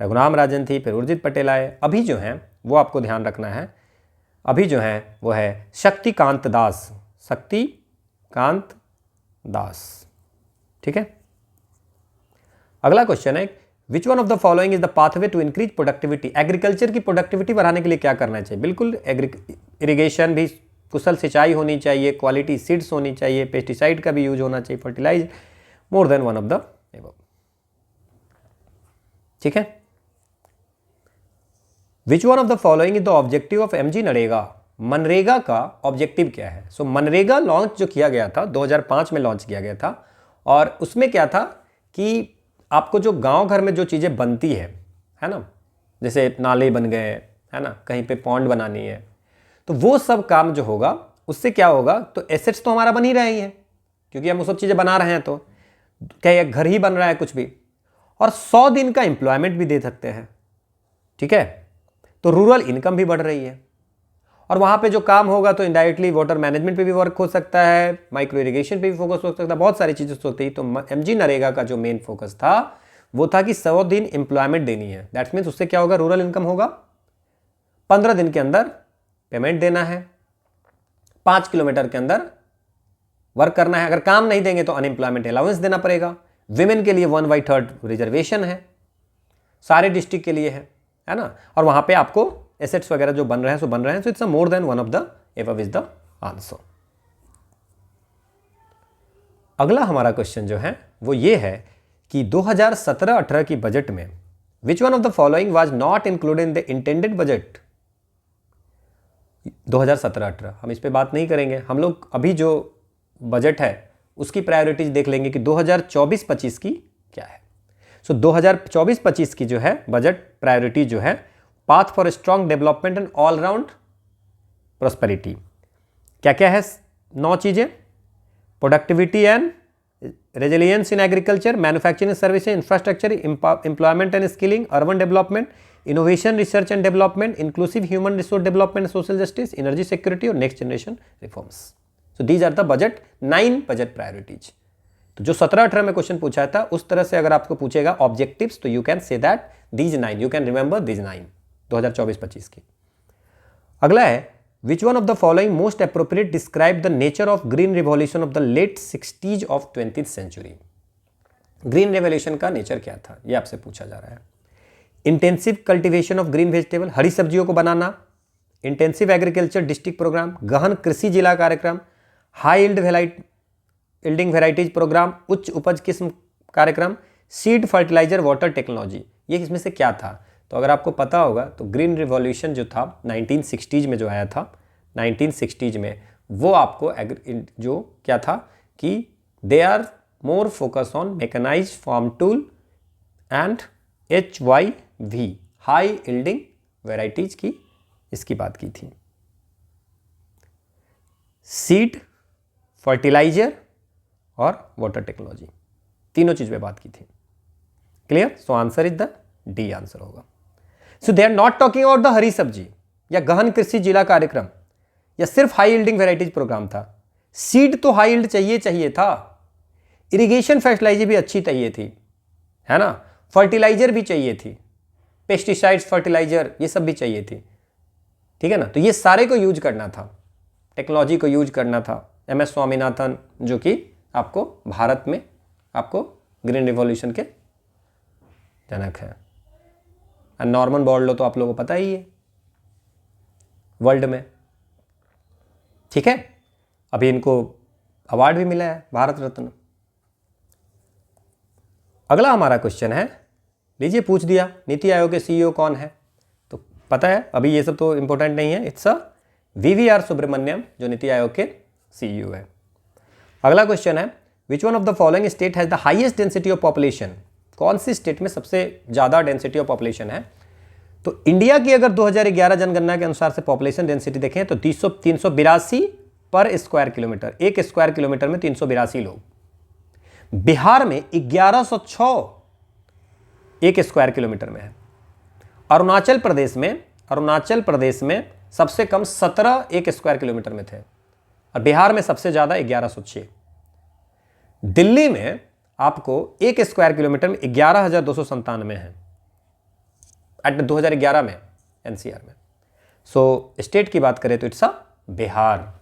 रघुराम राजन थी, फिर उर्जित पटेल आए। अभी जो हैं वो आपको ध्यान रखना है, अभी जो है वो है शक्तिकांत दास, शक्तिकांत दास, ठीक है। अगला क्वेश्चन है which one of the following is the pathway to increase productivity. Agriculture की प्रोडक्टिविटी बढ़ाने के लिए क्या करना चाहिए? बिल्कुल इरिगेशन भी, कुशल सिंचाई होनी चाहिए, क्वालिटी सीड्स होनी चाहिए, पेस्टिसाइड का भी यूज होना चाहिए, fertilize, more than one of the above, ठीक है। Which one of the following is the objective of MG NREGA. MNREGA का ऑब्जेक्टिव क्या है? सो मनरेगा लॉन्च जो किया गया था 2005 में लॉन्च किया गया था, और उसमें क्या था कि आपको जो गांव घर में जो चीज़ें बनती है ना, जैसे नाले बन गए, है ना, कहीं पे पॉन्ड बनानी है, तो वो सब काम जो होगा उससे क्या होगा, तो एसेट्स तो हमारा बन ही रहे हैं क्योंकि हम वो सब चीज़ें बना रहे हैं, तो क्या एक घर ही बन रहा है कुछ भी, और 100 दिन का एम्प्लॉयमेंट भी दे सकते हैं, ठीक है। तो रूरल इनकम भी बढ़ रही है, और वहाँ पे जो काम होगा तो इनडायरेक्टली वाटर मैनेजमेंट पे भी वर्क हो सकता है, माइक्रो इरिगेशन पे भी फोकस हो सकता है, बहुत सारी चीज़ें होती है। तो एमजी नरेगा का जो मेन फोकस था वो था कि 100 दिन एम्प्लॉयमेंट देनी है। दैट्स मीन्स उससे क्या होगा, रूरल इनकम होगा, 15 दिन के अंदर पेमेंट देना है, 5 किलोमीटर के अंदर वर्क करना है। अगर काम नहीं देंगे तो अनएम्प्लॉयमेंट अलाउंस देना पड़ेगा। विमेन के लिए 1/3 रिजर्वेशन है, सारे डिस्ट्रिक्ट के लिए है ना। और वहां पे आपको एसेट्स वगैरह जो बन रहे हैं सो बन रहे हैं। So it's more than one of the above is the answer. अगला हमारा क्वेश्चन जो है वो ये है कि 2017-18 की बजट में विच one of the following was not included in the intended budget. 2017-18 हम इस पे बात नहीं करेंगे, हम लोग अभी जो बजट है उसकी प्रायोरिटीज देख लेंगे कि 2024-25 की क्या है। सो 2024-25 की जो है बजट प्रायोरिटी जो है, path for strong development and all round prosperity. क्या क्या है, 9 चीजें, productivity and resilience in agriculture, manufacturing services, infrastructure, employment and skilling, urban development, innovation research and development, inclusive human resource development, social justice, energy security और next generation reforms. So these are the budget 9 budget priorities. तो जो 17-18 में question पूछा था उस तरह से अगर आपको पूछेगा ऑब्जेक्टिव्स तो you can say that these 9, you can remember these 9 2024-25 की। अगला है which one of the following most appropriate describe the nature of green revolution of the late 60s of 20th century. Green revolution का nature क्या था ये आपसे पूछा जा रहा है। Intensive cultivation of green vegetable, हरी सब्जियों को बनाना, इंटेंसिव एग्रीकल्चर डिस्ट्रिक्ट प्रोग्राम, गहन कृषि जिला कार्यक्रम, हाई यील्डिंग वेराइटीज प्रोग्राम, उच्च उपज किस्म कार्यक्रम, सीड फर्टिलाइजर वाटर टेक्नोलॉजी। ये इसमें से क्या था, तो अगर आपको पता होगा तो ग्रीन रिवॉल्यूशन जो था 1960s में जो आया था, 1960s में वो आपको जो क्या था कि they are more focus on mechanised farm tool and HYV high yielding varieties की इसकी बात की थी। सीड, फर्टिलाइजर और वाटर टेक्नोलॉजी, तीनों चीज पे बात की थी। Clear? So answer is the D answer होगा। So they are not talking about the हरी सब्जी या गहन कृषि जिला कार्यक्रम या सिर्फ हाई यील्डिंग वेराइटीज प्रोग्राम था। सीड तो हाई यील्ड चाहिए था, इरिगेशन फर्टिलाइजर भी अच्छी चाहिए थी, है ना, फर्टिलाइजर भी चाहिए थी, पेस्टिसाइड्स फर्टिलाइजर ये सब भी चाहिए थी, ठीक है ना। तो ये सारे को यूज करना था, टेक्नोलॉजी को यूज करना था। MS स्वामीनाथन जो कि आपको भारत में आपको ग्रीन रिवॉल्यूशन के जनक है। नॉर्मन बोरलॉग तो आप लोगों को पता ही है वर्ल्ड में, ठीक है। अभी इनको अवार्ड भी मिला है, भारत रत्न। अगला हमारा क्वेश्चन है, लीजिए पूछ दिया नीति आयोग के CEO कौन है, तो पता है अभी ये सब तो इंपॉर्टेंट नहीं है, इट्स VVR सुब्रमण्यम जो नीति आयोग के CEO है। अगला क्वेश्चन है which one of the following state has the highest density of population. कौन सी स्टेट में सबसे ज्यादा डेंसिटी ऑफ पॉपुलेशन है। तो इंडिया की अगर 2011 जनगणना के अनुसार से पॉपुलेशन डेंसिटी देखें तो 382 पर स्क्वायर किलोमीटर, एक स्क्वायर किलोमीटर में 382 लोग। बिहार में 1106 एक स्क्वायर किलोमीटर में है। अरुणाचल प्रदेश में सबसे कम 17 एक स्क्वायर किलोमीटर में थे और बिहार में सबसे ज्यादा 1106। दिल्ली में आपको एक स्क्वायर किलोमीटर में 11,297 है एट 2011 में NCR में। सो स्टेट की बात करें तो इट्स बिहार,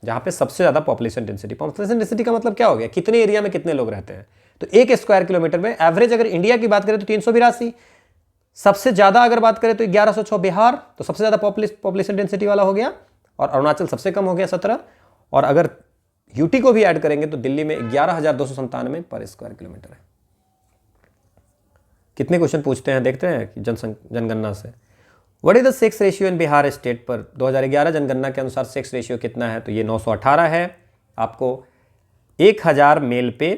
जहां पे सबसे ज्यादा पॉपुलेशन डेंसिटी का मतलब क्या हो गया, कितने एरिया में कितने लोग रहते हैं। तो एक स्क्वायर किलोमीटर में एवरेज अगर इंडिया की बात करें तो 382, सबसे ज्यादा अगर बात करें तो 1106 बिहार, तो सबसे ज्यादा पॉपुलेशन डेंसिटी वाला हो गया, और अरुणाचल सबसे कम हो गया 17, और अगर यूटी को भी ऐड करेंगे तो दिल्ली में 11,297 पर स्क्वायर किलोमीटर है। कितने क्वेश्चन पूछते हैं देखते हैं जनगणना से। What is the sex ratio in Bihar state पर 2011 जनगणना के अनुसार सेक्स रेशियो कितना है, तो ये 918 है। आपको 1000 मेल पे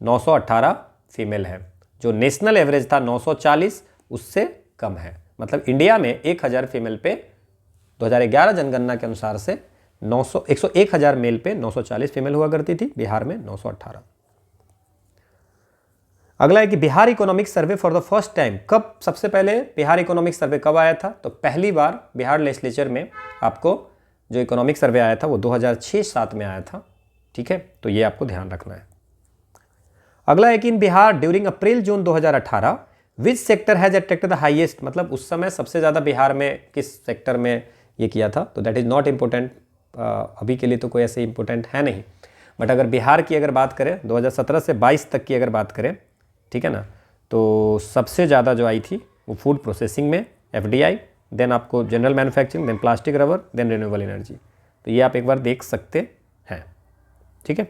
918 फीमेल है, जो नेशनल एवरेज था 940 उससे कम है। मतलब इंडिया में 1000 फीमेल पे 2011 जनगणना के अनुसार से 101,000 मेल पे 940 फीमेल हुआ करती थी, बिहार में 918। अगला है कि Bihar economic survey for the first time, कब सबसे पहले बिहार इकोनॉमिक सर्वे कब आया था? तो पहली बार बिहार लेजिस्लेचर में आपको जो इकोनॉमिक सर्वे आया था वो 2006-07 में आया था। ठीक है, तो ये आपको ध्यान रखना है। अगला है कि in Bihar during April June 2018 which sector has attracted the highest, मतलब उस समय सबसे ज़्यादा बिहार में किस सेक्टर में ये किया था? तो दैट इज़ नॉट इम्पोर्टेंट, अभी के लिए तो कोई ऐसे इंपॉर्टेंट है नहीं। बट अगर बिहार की अगर बात करें 2017 से 22 तक की अगर बात करें, ठीक है ना, तो सबसे ज़्यादा जो आई थी वो फूड प्रोसेसिंग में FDI, देन आपको general manufacturing, then plastic rubber, then renewable energy. तो ये आप एक बार देख सकते हैं। ठीक है,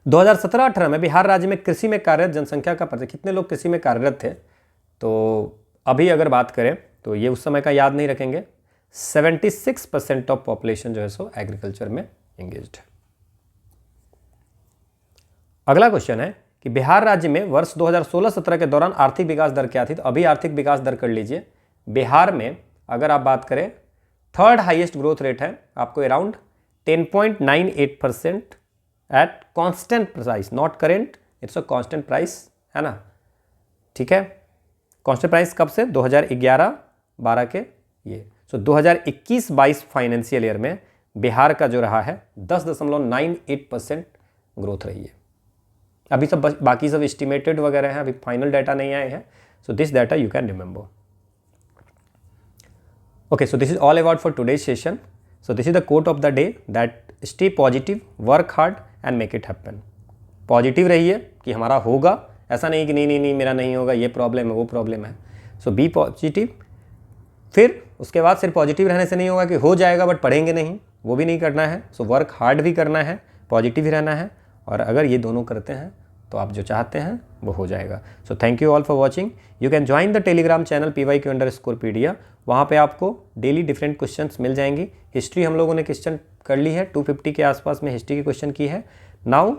2017-18 में बिहार राज्य में कृषि में कार्यरत जनसंख्या का प्रतिशत, कितने लोग कृषि में कार्यरत थे? तो अभी अगर बात करें तो ये उस समय का याद नहीं रखेंगे, 76% ऑफ पॉपुलेशन जो है सो एग्रीकल्चर में एंगेज्ड है। अगला क्वेश्चन है कि बिहार राज्य में वर्ष 2016-17 के दौरान आर्थिक विकास दर क्या थी? तो अभी आर्थिक विकास दर कर लीजिए। बिहार में अगर आप बात करें थर्ड हाईएस्ट ग्रोथ रेट है आपको around 10.98% at constant price, not current, it's a constant price, है ना। ठीक है, कांस्टेंट प्राइस कब से? 2011-12 के ये। सो 2021-22 फाइनेंशियल ईयर में बिहार का जो रहा है 10.98% ग्रोथ रही है। अभी सब बाकी सब एस्टिमेटेड वगैरह हैं, अभी फाइनल डाटा नहीं आए हैं। So this data you can remember. Okay, so this is all about for today's session. So this is the quote of the day that stay positive, work hard and make it happen. Positive रहिए कि हमारा होगा, ऐसा नहीं कि नहीं मेरा नहीं होगा, ये प्रॉब्लम है वो प्रॉब्लम है। सो बी पॉजिटिव। फिर उसके बाद सिर्फ पॉजिटिव रहने से नहीं होगा कि हो जाएगा बट पढ़ेंगे नहीं, वो भी नहीं करना है। सो वर्क हार्ड भी करना है, पॉजिटिव भी रहना है, और अगर ये दोनों करते हैं तो आप जो चाहते हैं वो हो जाएगा। So thank you all for watching. You can join the Telegram channel PYQ_PDA। वहाँ पे आपको डेली डिफरेंट क्वेश्चंस मिल जाएंगी। हिस्ट्री हम लोगों ने क्वेश्चन कर ली है, 250 के आसपास में हिस्ट्री के क्वेश्चन की है। Now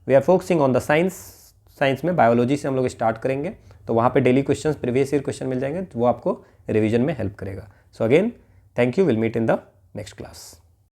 we are focusing on the science में बायोलॉजी से हम लोग स्टार्ट करेंगे, तो वहाँ पे daily question, previous year question मिल जाएंगे, वो आपको रिविजन में हेल्प करेगा। So again thank you, will meet in the next class.